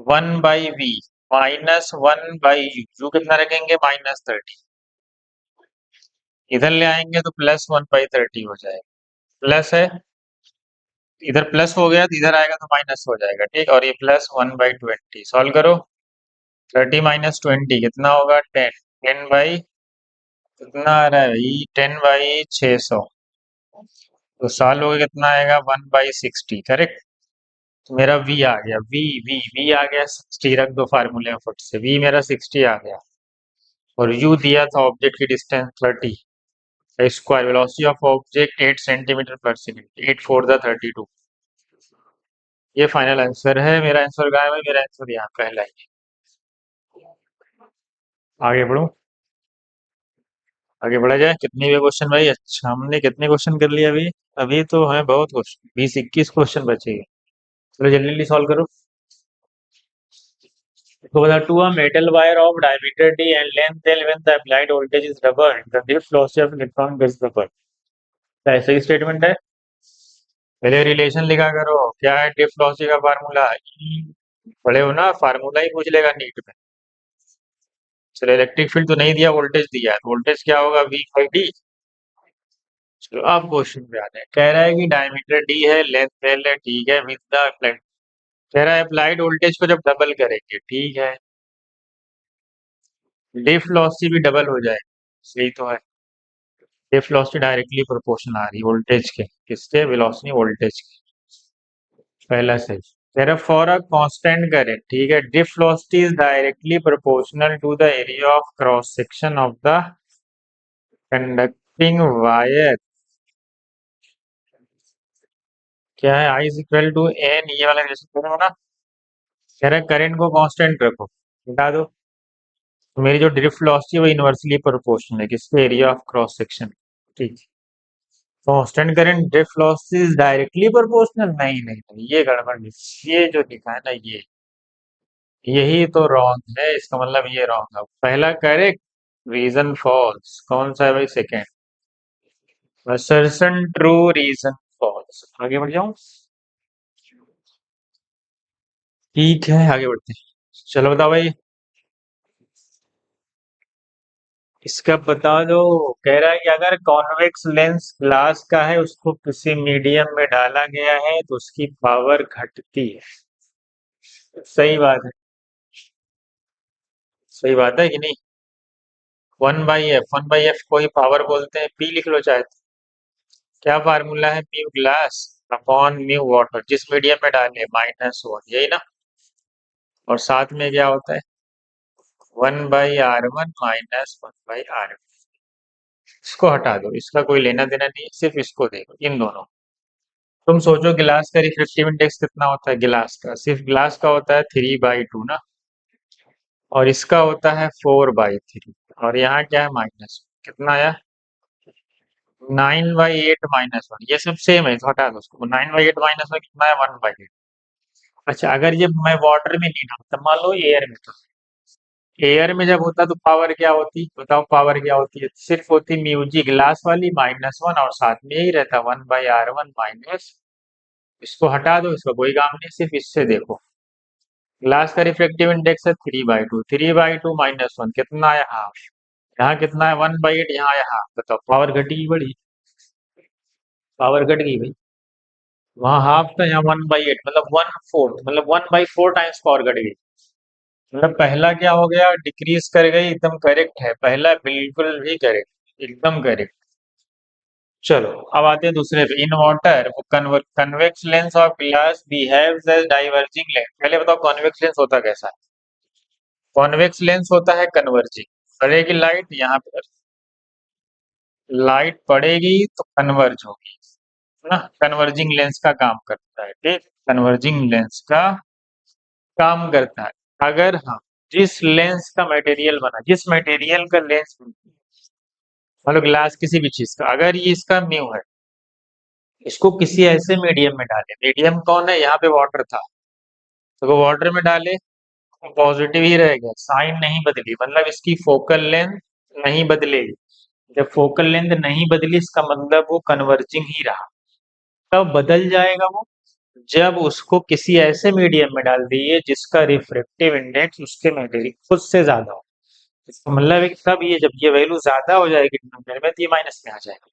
1/v माइनस 1/u, यू कितना रखेंगे, -30। इधर ले आएंगे तो प्लस 1/30 हो जाएगा, प्लस है, इधर प्लस हो गया तो इधर आएगा तो माइनस हो जाएगा, ठीक। और ये प्लस 1/20, सॉल्व करो। 30 - 20 कितना होगा, 10। 10 बाई कितना आ रहा है भाई, 10/600। तो साल हो गया कितना आएगा, 1/60, करेक्ट। तो मेरा v आ गया, v आ गया 60, रख दो फार्मूले में फट से, v मेरा 60 आ गया। और u दिया था ऑब्जेक्ट की distance 30, square velocity of object 8 centimetre per second, 8 4 the 32। ये फाइनल आंसर है। मेरा आंसर गायब है, मेरा आंसर यहाँ पहला ही है। आगे बढ़ो, आगे बढ़ा जाए। कितने भी क्वेश्चन भाई, अच्छा हमने कितने क्वेश्चन कर लिए अभी, अभी तो है बहुत क्वेश्चन, 20 21 क्वेश्चन बचे हैं। चलो जल्दी जल्दी सॉल्व करो। तो बता, two a metal wire of diameter d and length l when the applied voltage is doubled, the drift velocity of electron gets doubled। ऐसे ही स्टेटमेंट है, पहले रिलेशन लिखा करो। क्या है ड्रिफ्ट वेलोसिटी का फार्मूला, पढ़े हो ना, फार्मूला ही पूछ लेगा नीट में। चलो इलेक्ट्रिक फील्ड तो नहीं दिया, वोल्टेज दिया है, वोल्टेज क्या होगा, v/d। चलो अब क्वेश्चन पे आते हैं। कह रहा है कि डायमीटर d है, लेंथ l है, ठीक है, विद द अप्लाइड, कह रहा है अप्लाइड वोल्टेज को जब डबल करेंगे, ठीक है, ड्रिफ्ट वेलोसिटी भी डबल हो जाए, सही तो है। ड्रिफ्ट वेलोसिटी डायरेक्टली प्रोपोर्शनल आ रही है वोल्टेज के, किसके, वेलोसिटी वोल्टेज के, पहला सही। कह रहा फॉर अ कांस्टेंट करंट, ठीक है, drift velocity is directly proportional to the area of cross section of the conducting wire. क्या है, I is equal to N, ये वाला रिलेशन करो ना। कह रहा है करंट को कांस्टेंट रखो, बता दो। तो मेरी जो ड्रिफ्ट वेलोसिटी है वो इनवर्सली प्रोपोर्शनल है किसके, एरिया ऑफ क्रॉस सेक्शन, ठीक। Constant current drift velocity is directly proportional, नहीं नहीं नहीं, ये गड़बड़ है। ये जो लिखा है ना, ये यही तो रॉन्ग है, इसका मतलब ये रॉन्ग है। पहला करेक्ट, रीजन फॉल्स, कौन सा है भाई, second. Assertion true, reason false. आगे बढ़ जाऊं, ठीक है आगे बढ़ते हैं। चलो बताओ भाई, इसका बता दो। कह रहा है कि अगर कॉन्वेक्स लेंस ग्लास का है, उसको किसी मीडियम में डाला गया है तो उसकी पावर घटती है। सही बात है, सही बात है कि नहीं। 1/f को ही पावर बोलते हैं, पी लिख लो चाहे तो। क्या फार्मूला है, mu glass upon mu water, जिस मीडियम में डाले -1, यही ना। और साथ में क्या होता है 1/r1 माइनस 1/r। इसको हटा दो, इसका कोई लेना देना नहीं है, सिर्फ इसको देखो इन दोनों। तुम सोचो गिलास का रिफ्रेक्टिव इंडेक्स कितना होता है, गिलास का, सिर्फ गिलास का होता है 3/2 ना, और इसका होता है 4/3, और यहाँ क्या है माइनस, कितना आया 9/8 - 1, ये सब सेम है तो हटा दो उसको। 9/8 - 1 कितना है 1/8। अच्छा अगर ये मैं वाटर में नहीं डालता, मान लो एयर में, तो एयर में जब होता तो पावर क्या होती, बताओ पावर क्या होती है, सिर्फ होती म्यू जी ग्लास वाली -1, और साथ में यही रहता 1/r1 माइनस, इसको हटा दो, इसका कोई काम नहीं, सिर्फ इससे देखो। ग्लास का रिफ्रेक्टिव इंडेक्स है 3/2, 3/2 - 1 कितना है हाफ, यहाँ कितना है 1/8, यहाँ है हाफ, बताओ पावर घटी बढ़ी, पावर घट गई भाई, वहाँ हाफ था यहाँ 1/8, मतलब 1/4, मतलब 1/4 टाइम्स पावर घट गई। मतलब पहला क्या हो गया, डिक्रीज कर गई, एकदम करेक्ट है, पहला बिल्कुल भी करेक्ट, एकदम करेक्ट। चलो अब आते हैं दूसरे पे, in water convex lens of glass behaves as diverging lens. पहले बताओ कॉन्वेक्स लेंस होता कैसा है, कॉन्वेक्स लेंस होता है कन्वर्जिंग, पड़ेगी लाइट यहाँ पर, लाइट पड़ेगी तो कन्वर्ज होगी, है ना, कन्वर्जिंग लेंस का काम करता है, ठीक, कन्वर्जिंग लेंस का काम करता है। अगर हम जिस लेंस का मटेरियल बना, जिस मटेरियल का लेंस, मतलब ग्लास किसी भी चीज का, अगर ये इसका म्यू है, इसको किसी ऐसे मीडियम में डाले, मीडियम कौन है, यहाँ पे वाटर था, तो वो वाटर में डाले तो पॉजिटिव ही रहेगा, साइन नहीं बदली, मतलब इसकी फोकल लेंथ नहीं बदलेगी। जब फोकल लेंथ नहीं बदली इसका मतलब वो कन्वर्जिंग ही रहा। तब बदल जाएगा वो जब उसको किसी ऐसे मीडियम में डाल दिए जिसका रिफ्रेक्टिव इंडेक्स उसके मटेरियल खुद से ज्यादा हो। इसका मतलब है कि तब ये जब ये वैल्यू ज्यादा हो जाएगी डिनोमिनेटर में, तो ये माइनस में आ जाएगा।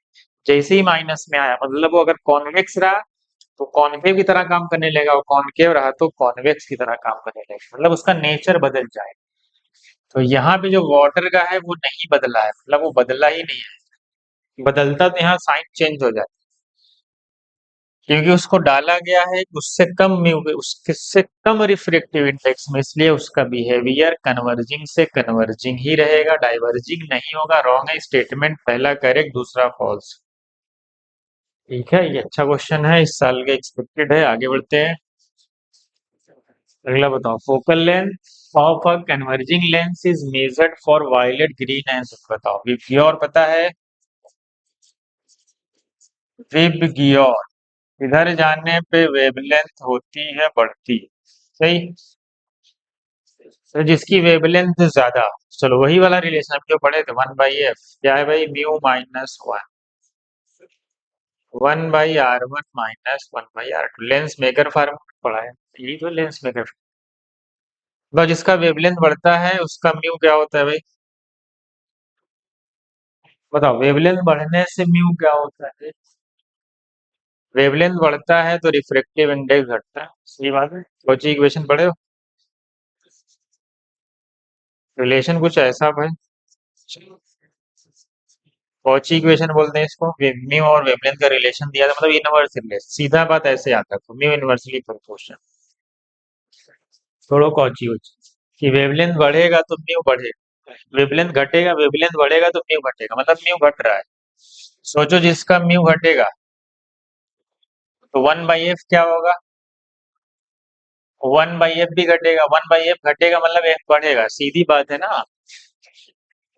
जैसे ही माइनस में आया मतलब वो अगर कॉन्वेक्स रहा तो कॉन्केव की तरह काम करने लगेगा, और कॉन्केव रहा तो कॉन्वेक्स की तरह काम करने लगेगा, मतलब उसका नेचर बदल जाएगा। तो यहाँ पे जो वाटर का है वो नहीं बदला है, मतलब वो बदला ही नहीं है, बदलता तो यहाँ साइन चेंज हो जाता, क्योंकि उसको डाला गया है उससे कम उससे कम रिफ्रेक्टिव इंडेक्स में, इसलिए उसका बिहेवियर कन्वर्जिंग से कन्वर्जिंग ही रहेगा, डाइवर्जिंग नहीं होगा। रॉन्ग है स्टेटमेंट, पहला करेक्ट दूसरा फॉल्स। ठीक है, ये अच्छा क्वेश्चन है, इस साल के एक्सपेक्टेड है। आगे बढ़ते हैं, अगला बताओ, focal length of a converging lens is measured for violet green and, बताओ विबग्योर पता है, विबग्योर, इधर जाने पे वेवलेंथ होती है बढ़ती, सही, तो जिसकी वेवलेंथ ज्यादा, चलो वही वाला रिलेशन हम जो पढ़े थे 1/f, क्या है भाई μ-1, 1/r1 -1/r2, lens maker formula पढ़ा है, यही तो लेंस मेकर। तो जिसका वेवलेंथ बढ़ता है उसका म्यू क्या होता है भाई, बताओ वेवलेंथ बढ़ने से म्यू क्या होता है, वेवलेंथ बढ़ता है तो रिफ्रेक्टिव इंडेक्स घटता है, सही बात है, कौची इक्वेशन पढ़े हो, रिलेशन कुछ ऐसा भाई, कौची इक्वेशन बोलते हैं इसको, म्यू और वेवलेंथ का रिलेशन दिया था, मतलब इनवर्स रिलेशन, सीधा बात ऐसे आता है, म्यू इनवर्सली प्रोपोर्शनल, छोड़ो कौची उची, कि वेवलेंथ बढ़ेगा तो म्यू बढ़ेगा, वेवलेंथ घटेगा, वेवलेंथ बढ़ेगा तो म्यू घटेगा, मतलब म्यू घट रहा है। सोचो जिसका म्यू घटेगा तो 1/f क्या होगा, 1/f भी घटेगा, 1/f घटेगा मतलब f बढ़ेगा, सीधी बात है ना।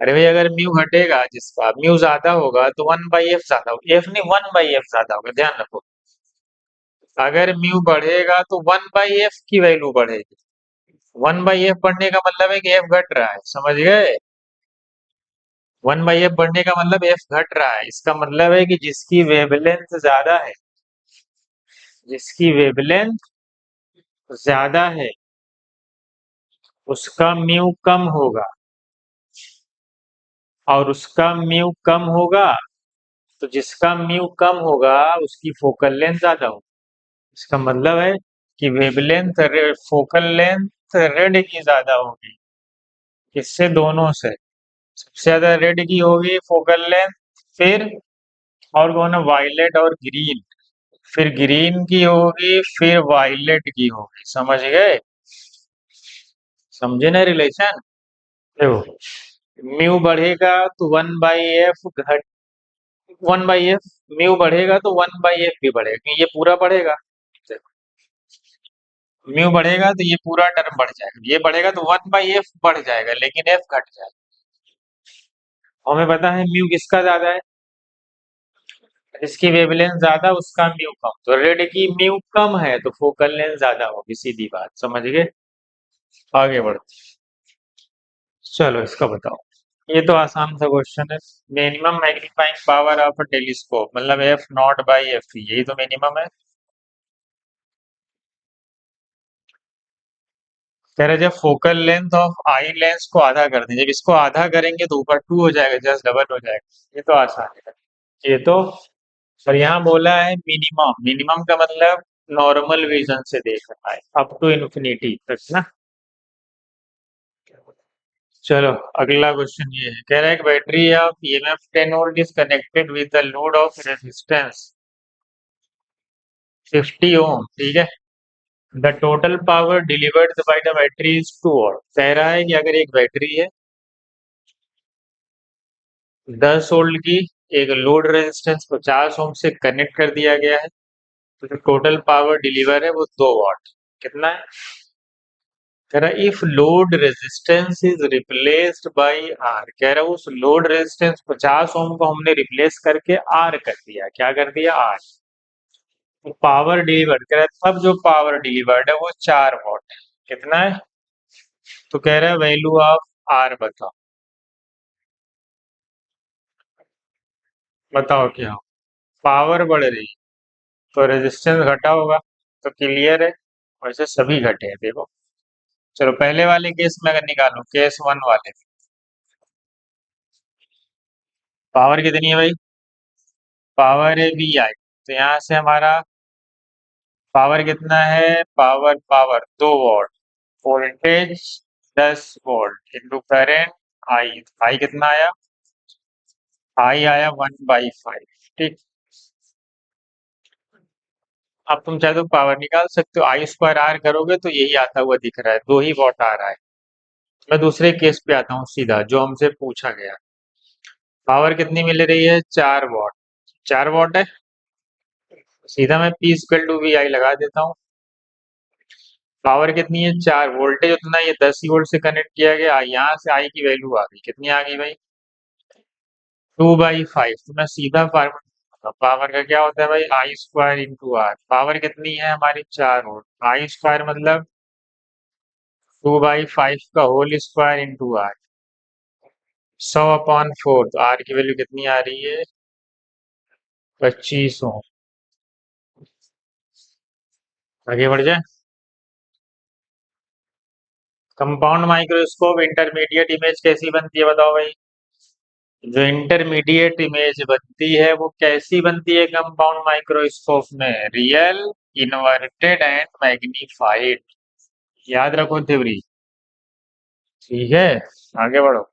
अरे भाई अगर म्यू घटेगा, जिसका म्यू ज्यादा होगा तो 1/f ज्यादा होगा, f नहीं 1/f ज्यादा होगा, ध्यान रखो। अगर म्यू बढ़ेगा तो 1/f की वैल्यू बढ़ेगी, 1/f बढ़ने का मतलब है कि f घट रहा है, समझ गए, 1/f बढ़ने का मतलब f घट रहा है, इसका मतलब है कि जिसकी वेवलेंथ ज्यादा है, जिसकी वेवलेंथ ज्यादा है उसका म्यू कम होगा, और उसका म्यू कम होगा तो जिसका म्यू कम होगा उसकी फोकल लेंथ ज्यादा होगी। इसका मतलब है कि वेवलेंथ फोकल लेंथ रेड की ज्यादा होगी, किससे, दोनों से, सबसे ज्यादा रेड की होगी फोकल लेंथ, फिर और कौन है वायलेट और ग्रीन, फिर ग्रीन की होगी, फिर वायलेट की होगी, समझ गए। समझे ना रिलेशन? देखो, म्यू बढ़ेगा तो 1/f घट 1/f, म्यू बढ़ेगा तो 1/f भी बढ़ेगा क्योंकि ये पूरा बढ़ेगा। म्यू बढ़ेगा तो ये पूरा टर्म बढ़ जाएगा, ये बढ़ेगा तो 1/f बढ़ जाएगा लेकिन f घट जाएगा। हमें पता है म्यू किसका ज्यादा है, जिसकी वेवलेंथ ज्यादा उसका म्यू कम, तो रेड की म्यू कम है तो फोकल लेंथ ज्यादा होगी, सीधी बात, समझ गए? आगे बढ़ते, चलो इसका बताओ। ये तो आसान सा क्वेश्चन है। Minimum magnifying power of a telescope मतलब एफ नॉट बाई एफ, यही तो मिनिमम है। कह रहे जब focal length of eye lens को आधा कर दें, जब इसको आधा करेंगे तो ऊपर 2 हो जाएगा, जस्ट डबल हो जाएगा, ये तो आसान है। ये तो, पर यहाँ बोला है मिनिमम, मिनिमम का मतलब नॉर्मल विजन से देख रहा है अप टू इन्फिनिटी तक ना। चलो अगला क्वेश्चन ये है, कह रहा है battery of EMF 10 volt is connected with the load of resistance 50 ओम, ठीक है। The total power delivered by the battery is 2 what. कह रहा है कि अगर एक बैटरी है 10 वोल्ट की, एक लोड रेजिस्टेंस 50 ओम से कनेक्ट कर दिया गया है, तो जो टोटल पावर डिलीवर है वो 2 वॉट। कितना है? कह रहा है if load resistance is replaced by R, कह रहा है उस लोड रेजिस्टेंस 50 ओम को हमने रिप्लेस करके आर कर दिया, क्या कर दिया? आर। तो पावर डिलीवर्ड कह रहा है तब जो पावर डिलीवर्ड है वो 4 वॉट है। कितना है? तो कह रहा है वैल्यू ऑफ आर बताओ। बताओ क्या हो? पावर बढ़ रही है तो रेजिस्टेंस घटा होगा, तो क्लियर है, वैसे सभी घटे हैं देखो। चलो पहले वाले केस में अगर निकालो, केस 1 वाले, पावर कितनी है भाई? पावर है वी आई, तो यहाँ से हमारा पावर कितना है? Power power 2 watt, voltage 10 volt into current I, I कितना आया? आई आया 1/5, ठीक। अब तुम चाहे तो पावर निकाल सकते हो, आई स्क्वायर आर करोगे तो यही आता हुआ दिख रहा है, 2 ही वॉट आ रहा है। मैं दूसरे केस पे आता हूँ सीधा, जो हमसे पूछा गया। पावर कितनी मिल रही है? 4 वॉट, 4 वॉट है, सीधा मैं पी स्क्वल टू वी आई लगा देता हूँ। पावर कितनी है? 4, वोल्टेज उतना ही है, 10 ही वोल्ट से कनेक्ट किया गया, यहाँ से आई की वैल्यू आ गई, कितनी आ गई भाई? 2/5। तो मैं सीधा फार्मूला, पावर का क्या होता है भाई? आई स्क्वायर इंटू आर। पावर कितनी है हमारी? 4 वोल्ट, आई स्क्वायर मतलब 2/5 का होल स्क्वायर इंटू आर, 100/4। तो आर की वैल्यू कितनी आ रही है? 25 ओम। आगे बढ़ जाए। कंपाउंड माइक्रोस्कोप इंटरमीडिएट इमेज कैसी बनती है बताओ भाई? जो इंटरमीडिएट इमेज बनती है वो कैसी बनती है कंपाउंड माइक्रोस्कोप में? Real, inverted and magnified. याद रखो थ्योरी, ठीक है। आगे बढ़ो,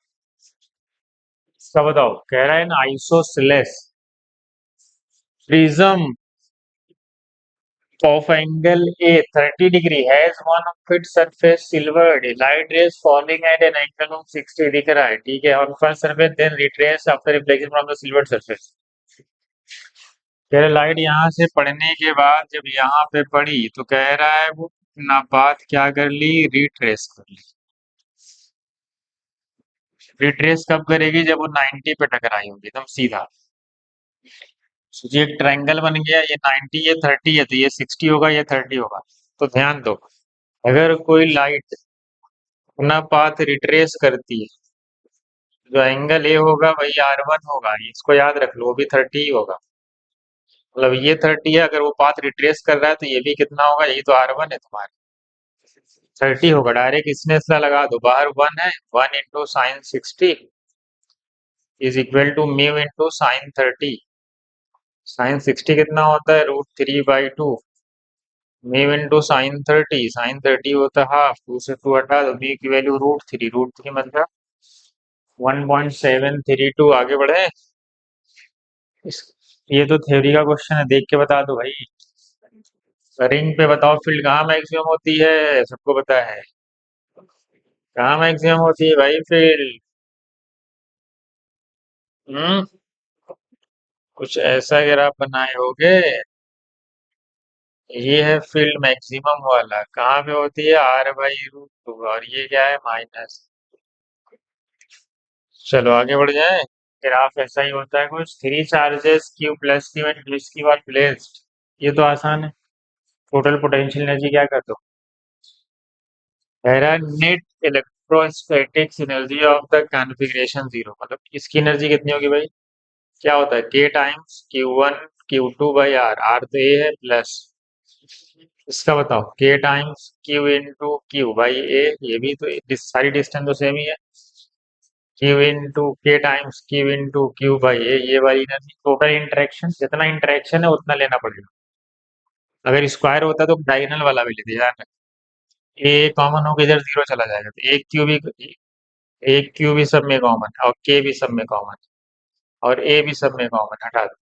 इसका बताओ। कह रहा है ना isosceles prism of angle A 30 degree has one of its surface silvered, light rays falling at an angle of 60 दिख रहा है, ठीक है, on first surface then retrace after reflection from the silvered surface। कह रहा लाइट यहाँ से पड़ने के बाद जब यहाँ पे पड़ी तो कह रहा है वो ना बात क्या कर ली? रिट्रेस कर ली। रिट्रेस कब करेगी? जब वो 90 पे टकराई होगी एकदम सीधा। सोचिए एक ट्रायंगल बन गया, ये 90 ये 30 है, तो ये 60 होगा, ये 30 होगा। तो ध्यान दो, अगर कोई लाइट अपना पाथ रिट्रेस करती है, जो एंगल ए होगा वही R1 होगा, इसको याद रख लो, वो भी 30 ही होगा। मतलब ये 30 है, अगर वो पाथ रिट्रेस कर रहा है तो ये भी कितना होगा? यही तो R1 है तुम्हारा, 30 होगा। डायरेक्ट इसने इसला लगा दो, बाहर 1 है, 1 × sin 60 is equal to mu into sin 30। sin 60 कितना होता है? √3/2। म्यू इंटू sin 30 होता है हाफ, 2 से 2 हटा दो, म्यू की वैल्यू √3 मतलब 1.732। आगे बढ़े। इस ये तो थ्योरी का क्वेश्चन है, देख के बता दो भाई। रिंग पे बताओ फील्ड कहाँ मैक्सिमम होती है? सबको पता है। कहाँ मैक्सिमम होती है भाई फील्ड? हम्म। कुछ ऐसा ग्राफ बनाए होगे। ये है फील्ड मैक्सिमम वाला, कहाँ पे होती है? R/√2, और ये क्या है? माइनस। चलो आगे बढ़ जाए। ग्राफ ऐसा ही होता है कुछ, three charges Q plus Q and plus Q R placed. ये तो आसान है। टोटल पोटेंशियल एनर्जी क्या कर दो? Net electrostatics energy of the configuration zero, मतलब इसकी एनर्जी कितनी होगी भाई? क्या होता है? के टाइम्स Q1 Q2/R। आर तो ए है प्लस, इसका बताओ, के टाइम्स Q into Q/A। ये भी तो सारी डिस्टेंस तो सेम ही है। Q into K times Q into Q/A, ये वाली एनर्जी। टोटल इंटरेक्शन, जितना इंटरेक्शन है उतना लेना पड़ेगा। अगर स्क्वायर होता तो डायगोनल वाला भी लेते यार। ए कॉमन होकर इधर जीरो चला जाएगा, तो एक क्यू भी सब में कॉमन, और के भी सब में कॉमन, और ए भी सब में कॉमन, हटा दो।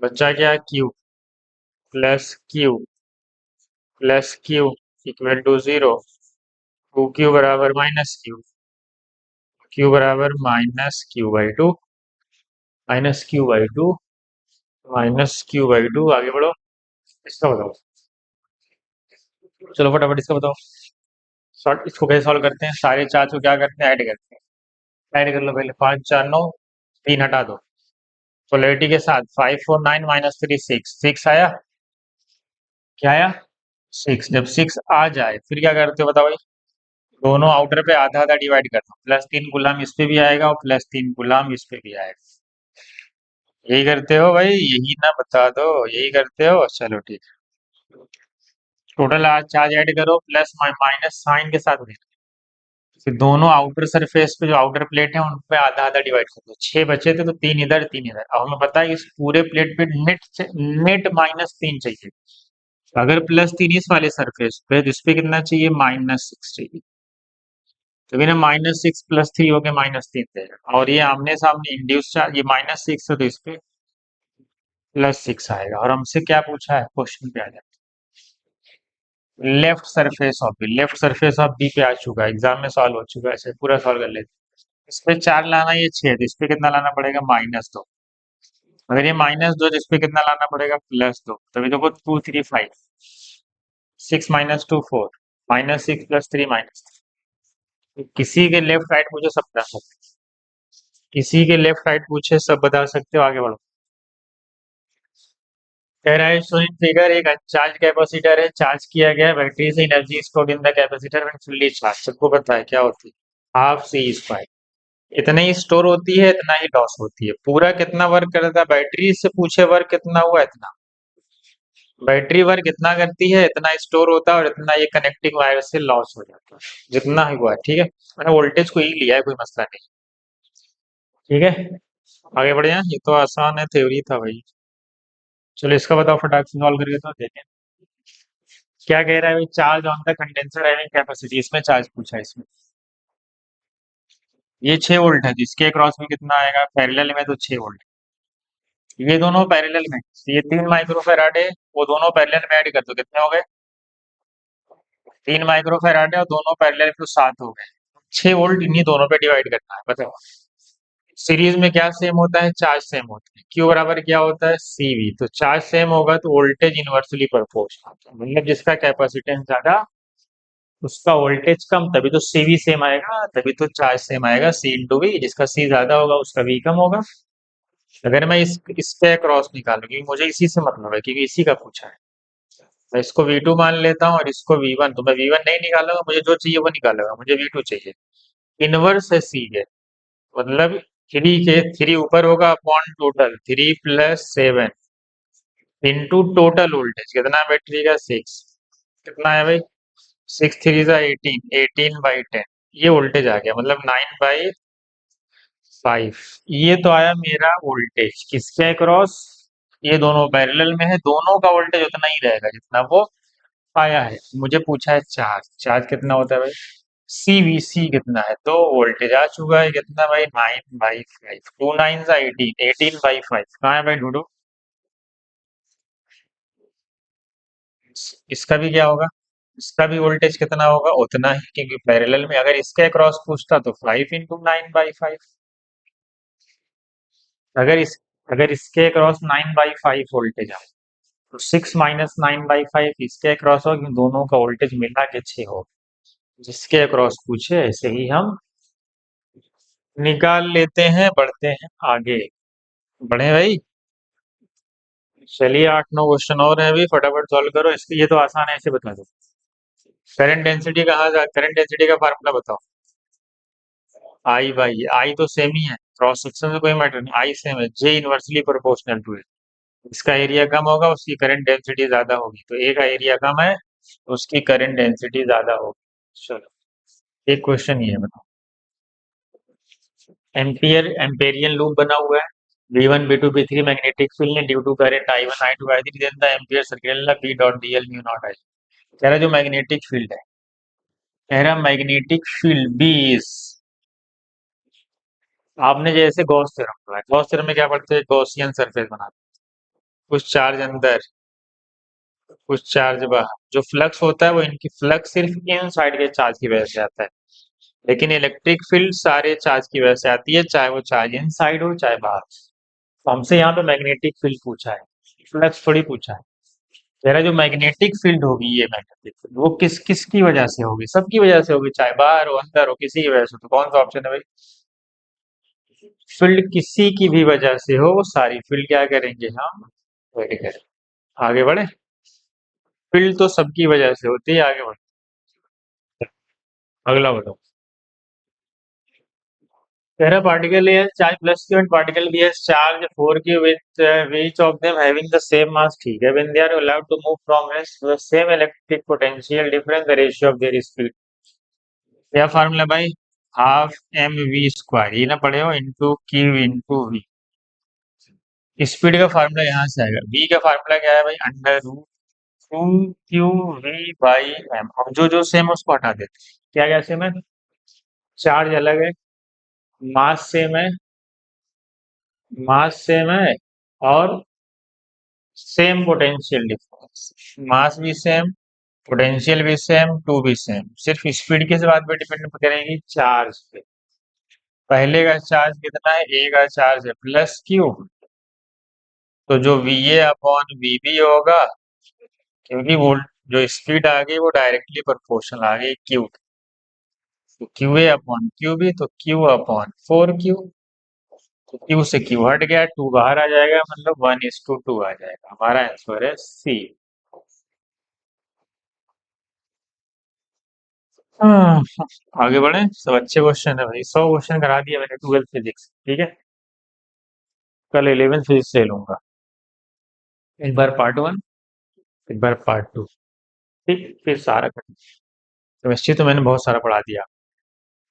बच्चा क्या? Q+Q equal to zero. 2Q बराबर -Q, Q बराबर -Q/2, -Q/2, -Q/2। आगे बढ़ो, इसका बताओ। चलो फटाफट इसका बताओ। शॉर्ट, इसको कैसे सॉल्व करते हैं? सारे चार्ज को क्या करते हैं? ऐड करते हैं। ऐड कर लो पहले, 5 4 9, 3 हटा दो। पोलैरिटी के साथ 5 4 9 -3 6, 6 आया। क्या आया? 6। जब 6 आ जाए फिर क्या करते हो बताओ भाई? दोनों आउटर पे आधा आधा डिवाइड कर दो, +3 गुलाम इस पे भी आएगा और +3 गुलाम इस पे भी आएगा। यही करते हो भाई? यही ना, बता दो। यही करते हो? चलो ठीक है। टोटल चार्ज ऐड करो, प्लस माइनस साइन के साथ देना। फिर दोनों आउटर सरफेस पे, जो आउटर प्लेट है उन पे आधा आधा डिवाइड कर दो। 6 बचे थे तो 3 इधर 3 इधर। अब हमें पता है इस पूरे प्लेट पे नेट -3 चाहिए। अगर +3 इस वाले सरफेस पे, तो इस पे कितना चाहिए? -6 चाहिए। तो फिर -6 +3 हो गया -3 देगा, और ये आमने सामने इंड्यूस चार्ज, ये -6 है तो इस पे +6 आएगा। और हमसे क्या पूछा है क्वेश्चन पे? आ जाए, लेफ्ट सरफेस ऑफ बी पे आ चुका है, एग्जाम में सॉल्व हो चुका है, ऐसे पूरा सॉल्व कर लेते हैं। इस पे 4 लाना, ये 6 है, तो इस पे कितना लाना पड़ेगा? -2। अगर ये -2, तो इस पे कितना लाना पड़ेगा? +2। तभी देखो 2 3 5, 6 -2 4, -6 +3 -3। किसी के लेफ्ट राइट पूछे सब बता सकते, किसी के लेफ्ट राइट पूछे सब बता सकते हो। आगे बढ़ो। कह रहा है शोइंग फिगर, एक चार्ज कैपेसिटर है, चार्ज किया गया बैटरी से, energy stored in the capacitor when fully charge. सबको पता है क्या होती है? ½ C²। इतना ही स्टोर होती है, इतना ही लॉस होती है। पूरा कितना वर्क करता है? बैटरी से पूछे वर्क कितना हुआ, इतना। बैटरी वर्क इतना करती है, इतना स्टोर होता है, और इतना ये कनेक्टिंग वायर से लॉस हो जाता है, जितना ही हुआ है। ठीक है, मैंने वोल्टेज को ही लिया है, कोई मसला नहीं। ठीक है, आगे बढ़े हैं। ये तो आसान है, थ्योरी था भाई। चलो इसका बताओ फटाक से सॉल्व करके तो देखें। क्या कह रहा है भाई? Charge on the condenser having capacity, इसमें चार्ज पूछा है इसमें। ये 6 वोल्ट है, जिसके क्रॉस में कितना आएगा? पैरेलल में तो 6 वोल्ट। ये दोनों पैरेलल में, ये 3 माइक्रोफैराड है, वो दोनों पैरेलल में ऐड कर दो, कितने हो गए? 3 माइक्रोफैराड है और दोनों पैरेलल में, तो 7 हो गए। 6 वोल्ट इन्हीं दोनों पे डिवाइड करना है, बताओ। सीरीज में क्या सेम होता है? चार्ज सेम होता है। क्यू बराबर क्या होता है? CV। तो चार्ज सेम होगा तो वोल्टेज इनवर्सली प्रोपोर्शनल, मतलब जिसका कैपेसिटेंस ज्यादा उसका वोल्टेज कम, तभी तो CV सेम आएगा, तभी तो चार्ज सेम आएगा। C/V, जिसका C ज्यादा होगा उसका V कम होगा। अगर मैं इसके क्रॉस निकालूं, क्योंकि मुझे इसी से मतलब है, क्योंकि इसी का पूछा है। मैं इसको V2 मान लेता हूँ और इसको V1, तो मैं V1 नहीं निकालूंगा, मुझे जो चाहिए वो निकालूंगा, मुझे V2 चाहिए। इनवर्स है C के, मतलब 3 के 3 ऊपर होगा upon total, 3 + 7 into total voltage कितना है बैटरी का? 6। कितना है भाई? 6 3 = 18, 18/10। ये वोल्टेज आ गया, मतलब 9/5। ये तो आया मेरा वोल्टेज किसके अक्रॉस? ये दोनों पैरेलल में है, दोनों का वोल्टेज उतना ही रहेगा जितना वो आया है। मुझे पूछा है चार्ज, चार्ज कितना होता है भाई? CVC कितना है? तो वोल्टेज आ चुका है कितना भाई? 9/5। 2 9 18, 18/5 कहाँ है भाई ढूंढो। इसका भी क्या होगा? इसका भी वोल्टेज कितना होगा, उतना ही, क्योंकि पैरेलल में अगर इसके अक्रॉस पूछता तो 5 × 9/5। अगर इस अगर इसके अक्रॉस 9/5 वोल्टेज है तो 6 - 9/5 इसके अक्रॉस हो, क्योंकि दोनों का वोल्टेज मिला के 6 हो। जिसके अक्रॉस पूछे ऐसे ही हम निकाल लेते हैं। बढ़ते हैं आगे। बढ़े भाई। चलिए 8-9 क्वेश्चन और है अभी, फटाफट सॉल्व करो इसके। ये तो आसान है, इसे बता दो। करंट डेंसिटी का फार्मूला बताओ। आई भाई, आई तो सेम ही है, क्रॉस सेक्शन में कोई मैटर नहीं, आई सेम है, जे इनवर्सली प्रोपोर्शनल टू है। इसका एरिया कम होगा, उसकी करंट डेंसिटी ज्यादा होगी, तो ए का एरिया कम है, उसकी करंट डेंसिटी ज्यादा होगी। चलो एक क्वेश्चन ये है, बताओ। एम्पेरियन लूप बना हुआ है, V1 V2 V3 magnetic field है due to current I1 I2 I3, then the Ampere circular B dot dl mu naught I। कह रहा जो मैग्नेटिक फील्ड है, कह रहा मैग्नेटिक फील्ड B इज, आपने जैसे गॉस थ्योरम पढ़ा है, गॉस थ्योरम में क्या पढ़ते हैं, गॉसियन सरफेस बनाते हैं, कुछ चार्ज अंदर, कुछ चार्ज बाहर। जो फ्लक्स होता है वो इनकी फ्लक्स सिर्फ इन साइड के चार्ज की वजह से आता है, लेकिन इलेक्ट्रिक फील्ड सारे चार्ज की वजह से आती है, चाहे वो चार्ज इन साइड हो चाहे बाहर। तो हमसे यहाँ पे मैग्नेटिक फील्ड पूछा है, फ्लक्स थोड़ी पूछा है। कह रहा जो मैग्नेटिक फील्ड होगी, ये मैग्नेटिक फील्ड वो किस किस की वजह से होगी, सबकी वजह से होगी, चाहे बाहर हो अंदर हो, किसी की वजह से। तो कौन सा ऑप्शन है भाई, फील्ड किसी की भी वजह से हो, वो सारी फील्ड क्या करेंगे हम, वेरी करें। आगे बढ़े। फील्ड तो सबकी वजह से होती है, आगे बढ़े। अगला बताओ। कह रहा पार्टिकल है charge plus Q and particle B has charge 4q with which of them having the same mass, ठीक है, when they are allowed to move from rest to the same electric potential difference the ratio of their speed. क्या formula भाई, half M V square, ये ना पढ़े हो, into Q into V. Speed का formula यहाँ से आएगा, वी का फार्मूला क्या है भाई, √2qv/m। अब जो जो सेम है उसको हटा देते हैं। क्या क्या सेम है, चार्ज अलग है, मास सेम है, मास सेम है, और सेम पोटेंशियल डिफरेंस। मास भी सेम, पोटेंशियल भी सेम, टू भी सेम, सिर्फ स्पीड किस बात पे डिपेंड करेगी, चार्ज पे। पहले का चार्ज कितना है, ए का चार्ज है प्लस क्यू, तो जो V A upon V B होगा, क्योंकि वो जो स्पीड आ गई वो डायरेक्टली प्रोपोर्शनल आ गई क्यू, तो Q A upon Q B, तो क्यू अपॉन 4q। तो क्यू से क्यू हट गया, टू बाहर आ जाएगा, मतलब 1:2 आ जाएगा। हमारा आंसर है सी। हाँ, आगे बढ़े। सब अच्छे क्वेश्चन है भाई, 100 क्वेश्चन करा दिया मैंने 12th फिजिक्स, ठीक है। कल 11th फिजिक्स से लूंगा, एक बार पार्ट 1, एक बार पार्ट 2, ठीक, फिर सारा खत्म। केमिस्ट्री तो मैंने बहुत सारा पढ़ा दिया।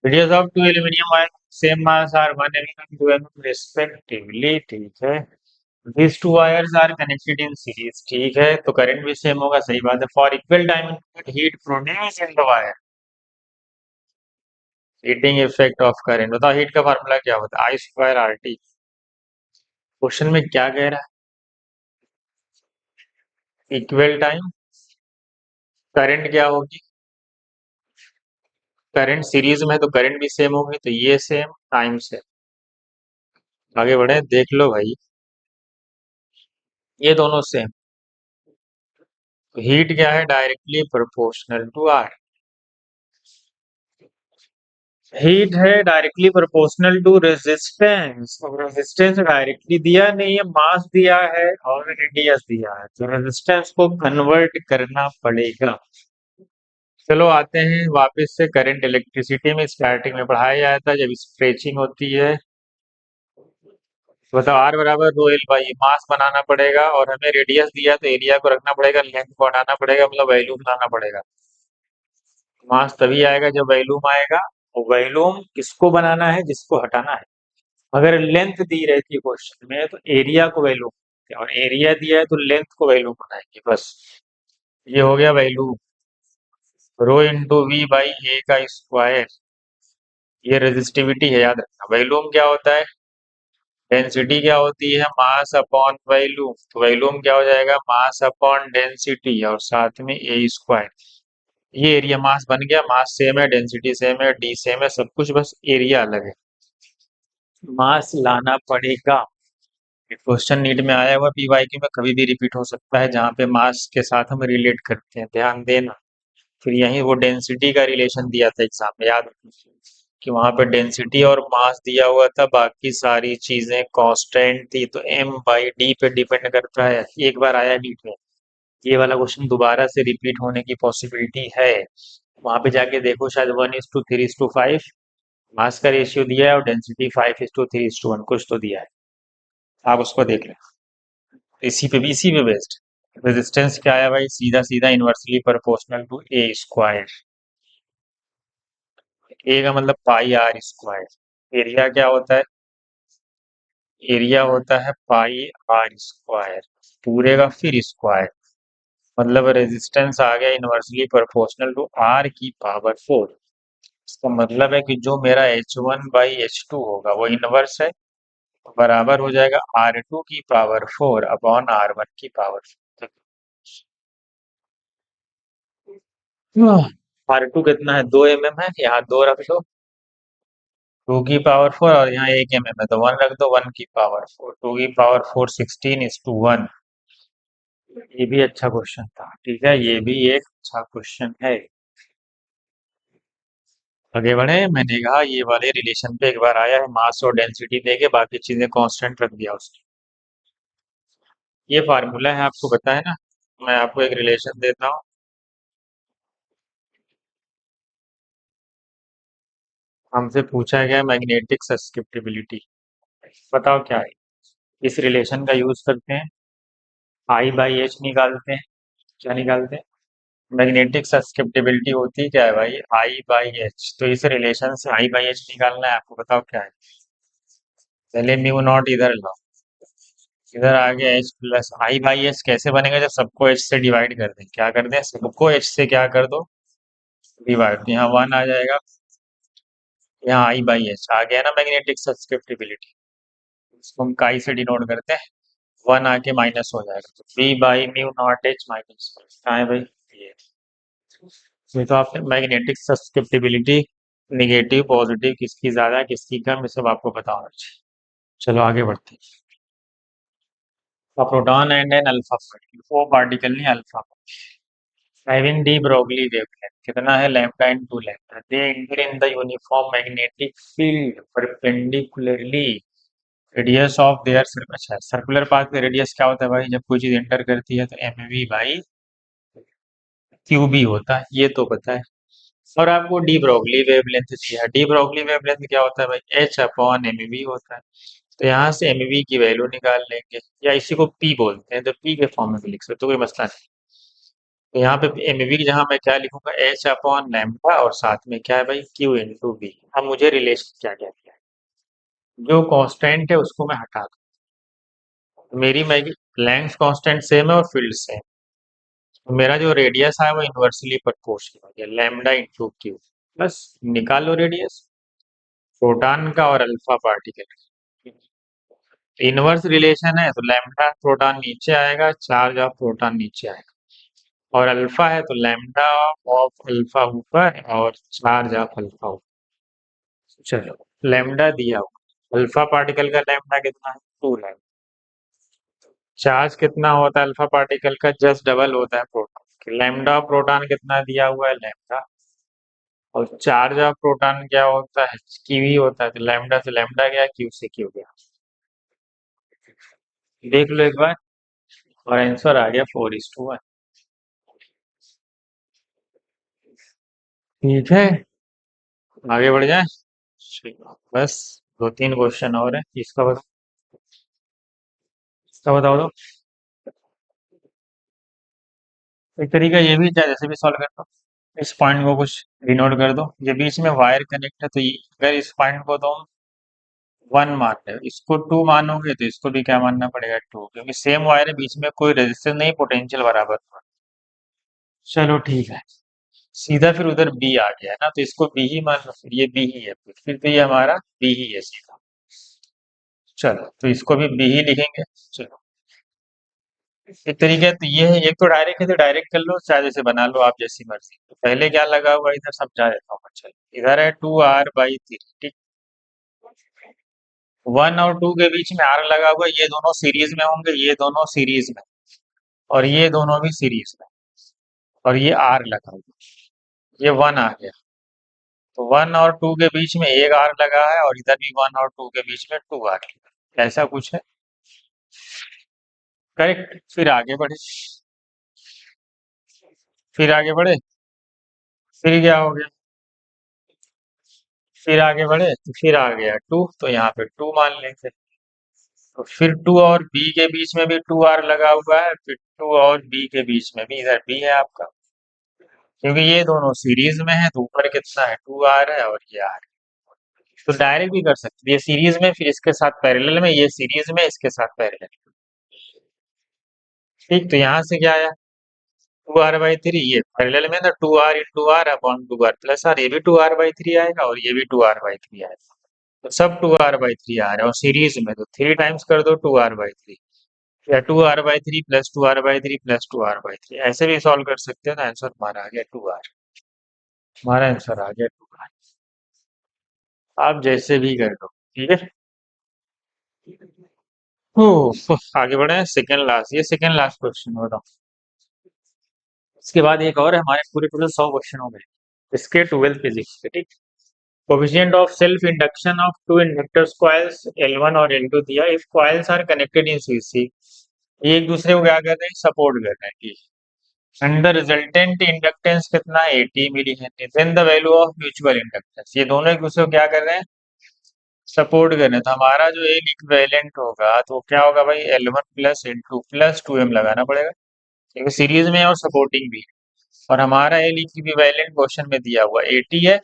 Radius of two aluminium wire same mass are 1 mm 2 mm respectively, ठीक है। These two wires are connected in series, ठीक है, तो करंट भी सेम होगा, सही बात है। For equal time heat produce in the wire, heating effect of current, बताओ हीट का फार्मूला क्या होता है, I²RT। क्वेश्चन में क्या कह रहा है, इक्वल टाइम करंट क्या होगी, करंट सीरीज में है तो करंट भी सेम होगी, तो ये सेम टाइम सेम। आगे बढ़े, देख लो भाई, ये दोनों सेम, तो हीट क्या है, directly proportional to R. Heat है डायरेक्टली प्रोपोर्शनल टू रेजिस्टेंस, और रेजिस्टेंस डायरेक्टली दिया नहीं है, मास दिया है और रेडियस दिया है, तो रेजिस्टेंस को कन्वर्ट करना पड़ेगा। चलो आते हैं वापस से करंट इलेक्ट्रिसिटी में, स्टार्टिंग में पढ़ाया जाता था जब स्ट्रेचिंग होती है। बताओ आर बराबर रो एल बाई, मास बनाना पड़ेगा और हमें रेडियस दिया तो एरिया को रखना पड़ेगा, लेंथ को हटाना पड़ेगा, मतलब वैल्यूम लाना पड़ेगा। मास तभी आएगा जब वैल्यूम आएगा, और वैल्यूम किसको बनाना है, जिसको हटाना है। अगर लेंथ दी रहती है क्वेश्चन में तो एरिया को वैल्यू, और एरिया दिया है तो लेंथ को वैल्यू बनाएंगे बस। ये हो गया value, rho into V by A का स्क्वायर, ये रेजिस्टिविटी है, याद रखना। वैल्यूम क्या होता है, डेंसिटी क्या होती है, मास अपॉन वैल्यूम, तो वैल्यूम क्या हो जाएगा, मास अपॉन डेंसिटी और साथ में ए स्क्वायर। ये एरिया मास बन गया, मास सेम है, डेंसिटी सेम है, डी सेम है, सब कुछ, बस एरिया अलग है। मास लाना पड़ेगा। क्वेश्चन नीट में आया हुआ पीवाईक्यू में कभी भी रिपीट हो सकता है, जहाँ पे मास के साथ हम रिलेट करते हैं, ध्यान देना। फिर यहीं वो डेंसिटी का रिलेशन दिया था एग्जाम में, याद रखिए कि वहां पे डेंसिटी और मास दिया हुआ था, बाकी सारी चीजें कांस्टेंट थी, तो एम बाई डी पे डिपेंड करता है। एक बार आया नीट में, ये वाला क्वेश्चन दोबारा से रिपीट होने की पॉसिबिलिटी है। वहां पे जाके देखो, शायद 1:3:5 मास का रेशियो दिया है और डेंसिटी 5:3:1 कुछ तो दिया है, आप उसको देख लें। इसी पे बेस्ड रेजिस्टेंस क्या है भाई, सीधा सीधा inversely proportional to A square. A का मतलब पाई आर स्क्वायर। एरिया क्या होता है, एरिया होता है पाई आर स्क्वायर, पूरे का फिर स्क्वायर, मतलब रेजिस्टेंस आ गया इनवर्सली प्रोपोर्शनल टू आर की पावर 4। इसका मतलब है कि जो मेरा H1/H2 होगा वो इनवर्स है, तो बराबर हो जाएगा R2 की पावर 4 अपॉन R1 की पावर 4। R2 कितना है, 2 mm है, यहाँ 2 रख दो, 2 की पावर 4, और यहाँ 1 mm है तो 1 रख दो, 1 की पावर 4, 2 की पावर 4 16:1। ये भी अच्छा क्वेश्चन था, ठीक है, ये भी एक अच्छा क्वेश्चन है। आगे बढ़े, मैंने कहा ये वाले रिलेशन पे एक बार आया है, मास और डेंसिटी देके बाकी चीजें कांस्टेंट रख दिया उसने। ये फार्मूला है, आपको पता है ना। मैं आपको एक रिलेशन देता हूँ। हमसे पूछा गया मैग्नेटिक सस्केप्टिबिलिटी, बताओ क्या है। इस रिलेशन का यूज करते हैं, I/H निकालते हैं। क्या निकालते हैं, मैग्नेटिक सस्केप्टिबिलिटी होती क्या है भाई, I/H। तो इस रिलेशन से I/H निकालना है आपको, बताओ क्या है। पहले म्यू नॉट इधर लाओ, इधर आ गया H+I/H कैसे बनेगा, जब सबको H से डिवाइड कर दें, क्या कर दें, सबको H से क्या कर दो, डिवाइड, तो यहाँ 1 आ जाएगा, यहाँ I/H आ गया ना मैग्नेटिक सस्केप्टिबिलिटी। इसको हम काई से डिनोट करते हैं, 1 आके माइनस हो जाएगा, तो V/μ0H माइनस कहाँ है भाई, ये। ये तो आपने मैग्नेटिक सस्केप्टिबिलिटी निगेटिव पॉजिटिव किसकी ज्यादा है किसकी कम, ये सब आपको पता होना चाहिए। चलो आगे बढ़ते हैं। A proton and an alpha particle, वो पार्टिकल नहीं alpha, having de Broglie wavelength कितना है, lambda into lambda, they enter in the uniform magnetic field perpendicularly radius of their circle. अच्छा, सर्कुलर पाथ का रेडियस क्या होता है भाई, जब कोई चीज एंटर करती है तो mv/qb होता है, ये तो पता है। और आपको डी ब्रोगली वेवलेंथ दिया है, डी ब्रोगली वेवलेंथ क्या होता है भाई, H/mv होता है। तो यहाँ से mv की वैल्यू निकाल लेंगे, या इसी को p बोलते हैं, तो p के फॉर्म में भी लिख सकते हो, कोई मसला नहीं। तो यहाँ पे mv की जगह मैं क्या लिखूंगा, H/λ, और साथ में क्या है भाई, q इंटू बी। अब मुझे रिलेशन क्या क्या किया है, जो कांस्टेंट है उसको मैं हटा दूं, मेरी लेंथ कांस्टेंट सेम है और फील्ड सेम, तो मेरा जो रेडियस है वो इनवर्सली प्रोपोर्शनल हो गया, लैम्डा इंटू क्यू। बस निकाल लो रेडियस प्रोटॉन का और अल्फा पार्टिकल का। इनवर्स रिलेशन है तो लैम्डा प्रोटॉन नीचे आएगा, चार्ज ऑफ प्रोटॉन नीचे आएगा, और अल्फा है तो लैम्डा ऑफ अल्फा ऊपर और चार्ज ऑफ अल्फा ऊपर। चलो, लैम्डा दिया हुआ, अल्फा पार्टिकल का लैम्डा कितना है, 2 लैम्डा। चार्ज कितना होता है अल्फा पार्टिकल का, जस्ट डबल होता है प्रोटॉन। लैम्डा प्रोटॉन कितना दिया हुआ है, लैम्डा, और चार्ज ऑफ प्रोटॉन क्या होता है, क्यू ही होता है, तो लैम्डा से लैम्डा गया, क्यू से क्यू गया। देख लो एक बार, और आंसर आ गया 4:1। ठीक है, आगे बढ़ जाए। ठीक, बस 2-3 क्वेश्चन और है, इसका बताओ तो। एक तरीका ये भी चाहे जैसे भी सॉल्व कर दो, इस पॉइंट को कुछ डिनोट कर दो, ये बीच में वायर कनेक्ट है, तो अगर इस पॉइंट को तुम 1 मान रहे हो, इसको 2 मानोगे तो इसको भी क्या मानना पड़ेगा, 2, क्योंकि सेम वायर है, बीच में कोई रेजिस्टेंस नहीं, पोटेंशियल बराबर था। चलो ठीक है, सीधा फिर उधर बी आ गया ना, तो इसको बी ही मान लो, फिर ये बी ही है, फिर तो ये हमारा बी ही है सीधा। चलो, तो इसको भी बी ही लिखेंगे। चलो, एक तरीके तो ये है, एक तो डायरेक्ट है तो डायरेक्ट कर लो, चाहे जैसे बना लो आप जैसी मर्जी। तो पहले क्या लगा हुआ है, इधर समझा देता हूँ मैं। चलो इधर है 2r/3, ठीक। 1 और 2 के बीच में r लगा हुआ है, ये दोनों सीरीज में होंगे, ये दोनों सीरीज में, और ये दोनों भी सीरीज में, और ये r लगा हुआ है, ये 1 आ गया। तो 1 और 2 के बीच में एक r लगा है, और इधर भी 1 और 2 के बीच में 2r, ऐसा कुछ है। करेक्ट। फिर आगे बढ़े, फिर आगे बढ़े, फिर क्या हो गया, फिर आगे बढ़े तो फिर आ गया 2, तो यहाँ पे 2 मान लेंगे। तो फिर 2 और b के बीच में भी 2r लगा हुआ है, फिर 2 और b के बीच में भी इधर b है आपका, क्योंकि ये दोनों सीरीज में है, तो ऊपर कितना है 2r है, और ये r। तो डायरेक्ट भी कर सकते हैं, ये सीरीज में फिर इसके साथ पैरेलल में, ये सीरीज में इसके साथ पैरेलल। ठीक, तो यहाँ से क्या आया, 2r/3, ये पैरेलल में ना, 2r × r/2r प्लस r, ये भी 2r/3 आएगा, और ये भी 2r/3 आएगा। तो सब 2r/3 आ रहा है, और सीरीज में तो 3 टाइम्स कर दो 2r/3, या 2r/3 plus 2r/3 plus 2r/3, ऐसे भी सॉल्व कर सकते हो ना। आंसर हमारा आ गया 2r, हमारा आंसर आ गया 2r। आप जैसे भी कर दो, ठीक है। हो, आगे बढ़े, सेकंड लास्ट, ये सेकंड लास्ट क्वेश्चन बताओ। इसके बाद एक और है, हमारे पूरे टोटल 100 क्वेश्चन हो गए इसके 12th फिजिक्स के, ठीक। Coefficient of self induction of two inductors coils L1 और L2 दिया, if coils are connected in CC, ये एक दूसरे को क्या कर रहे हैं, सपोर्ट कर रहे हैं, ठीक। एंड द रिजल्टेंट इंडक्टेंस कितना है, 80 milli henry, then the value of mutual inductance, ये दोनों एक दूसरे को क्या कर रहे हैं, सपोर्ट कर रहे हैं। तो हमारा जो एल इक्विवेलेंट होगा, तो क्या होगा भाई, L1 plus L2 plus 2m लगाना पड़ेगा, क्योंकि सीरीज में है और सपोर्टिंग भी है। और हमारा एल इक्विवेलेंट क्वेश्चन में दिया हुआ 80 है,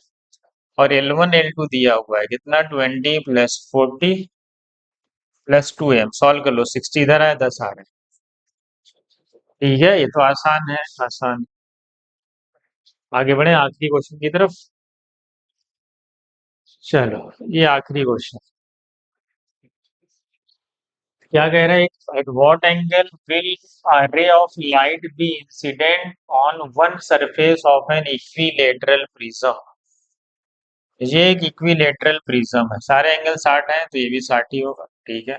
और L1 L2 दिया हुआ है कितना, 20 प्लस 40 प्लस 2m, सॉल्व कर लो, 60 इधर आया, 10 आ रहा है। ठीक है, ये तो आसान है, आसान। आगे बढ़े आखिरी क्वेश्चन की तरफ। चलो, ये आखिरी क्वेश्चन क्या कह रहा है, at what angle will a ray of light be incident on one surface of an equilateral prism। ये एक इक्विलेटरल प्रिज्म है, सारे एंगल 60 हैं, तो ये भी 60 ही होगा, ठीक है।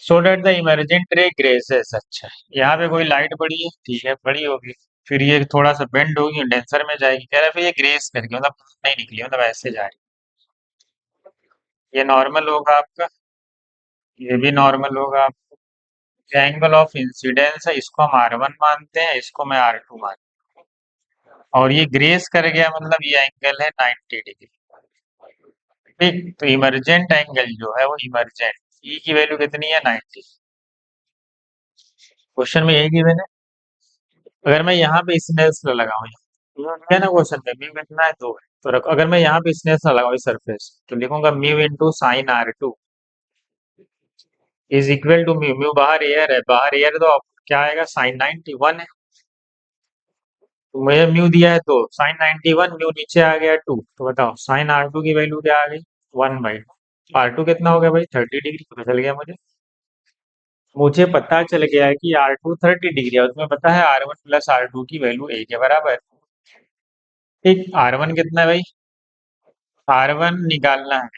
So that the emergent ray grazes, अच्छा है, यहाँ पे कोई लाइट पड़ी है, ठीक है, पड़ी होगी, फिर ये थोड़ा सा बेंड होगी, डेंसर में जाएगी, कह रहा है फिर ये ग्रेस करके, मतलब नहीं निकली, मतलब ऐसे जा रही है। ये नॉर्मल होगा आपका, ये भी नॉर्मल होगा। एंगल ऑफ इंसिडेंस है, इसको हम R1 मानते हैं, इसको मैं R2 मानता हूँ, और ये ग्रेस कर गया, मतलब ये एंगल है 90 डिग्री, ठीक। तो इमरजेंट एंगल जो है, वो इमरजेंट ई की वैल्यू कितनी है, 90। क्वेश्चन में यही गिवन है। अगर मैं यहाँ पे स्नेल्स लॉ लगाऊं, है ना क्वेश्चन में म्यू कितना है, 2 है, तो रखो, अगर मैं यहाँ पे स्नेल्स लॉ लगाऊं इस सरफेस, तो लिखूंगा mu into sine R2 is equal to mu, mu बाहर एयर है, बाहर एयर, तो क्या आएगा, साइन 91 है। तो मुझे म्यू दिया है, तो साइन 91, म्यू नीचे आ गया 2, तो बताओ साइन R2 की वैल्यू क्या आ गई, 1/2। R2 कितना हो गया भाई, 30 डिग्री, पता चल गया मुझे। मुझे पता चल गया है कि R2 30 डिग्री है, उसमें पता है R1 प्लस R2 की वैल्यू एक के बराबर है। ठीक, R1 कितना है भाई, R1 निकालना है,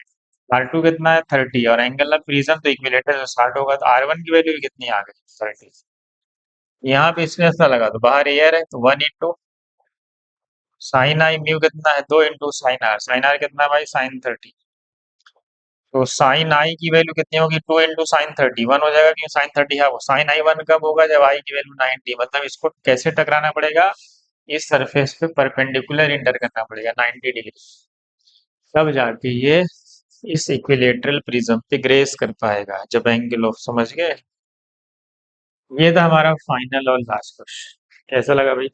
R2 कितना है 30, और एंगल ऑफ प्रिज्म तो इक्विलेटरल से 60 होगा, तो R1 की वैल्यू कितनी आ गई, 30। यहाँ पे इसमें ऐसा लगा, तो बाहर एयर है, तो 1 इंटू साइन आई, म्यू कितना है, 2 इंटू साइन आर कितना है भाई, साइन 30। तो साइन आई की वैल्यू कितनी होगी, 2 इंटू साइन 30, 1 हो जाएगा, क्योंकि साइन 30 है, वो साइन आई 1 कब होगा, जब आई की वैल्यू 90, मतलब इसको कैसे टकराना पड़ेगा, इस सरफेस पे परपेंडिकुलर इंटर करना पड़ेगा 90 डिग्री, तब जाके ये इस इक्विलेटरल प्रिज्म पे ग्रेस कर पाएगा, जब एंगल ऑफ, समझ गए। ये था हमारा फाइनल और लास्ट क्वेश्चन, कैसा लगा भाई।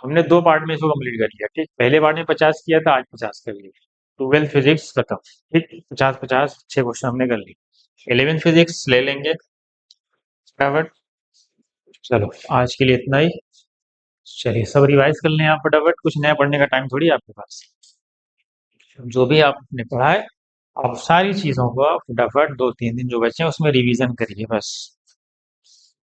हमने 2 पार्ट में इसको कंप्लीट कर लिया, ठीक। पहले पार्ट में 50 किया था, आज 50 कर लिया। 12th फिजिक्स खत्म, ठीक। 50-50 6 क्वेश्चन हमने कर लिए। 11th फिजिक्स ले लेंगे फटाफट। चलो, आज के लिए इतना ही। चलिए, सब रिवाइज कर लें आप फटाफट, कुछ नया पढ़ने का टाइम थोड़ी है आपके पास, जो भी आपने पढ़ा है अब सारी चीज़ों को आप फटाफट 2-3 दिन जो बचे हैं उसमें रिवीजन करिए बस।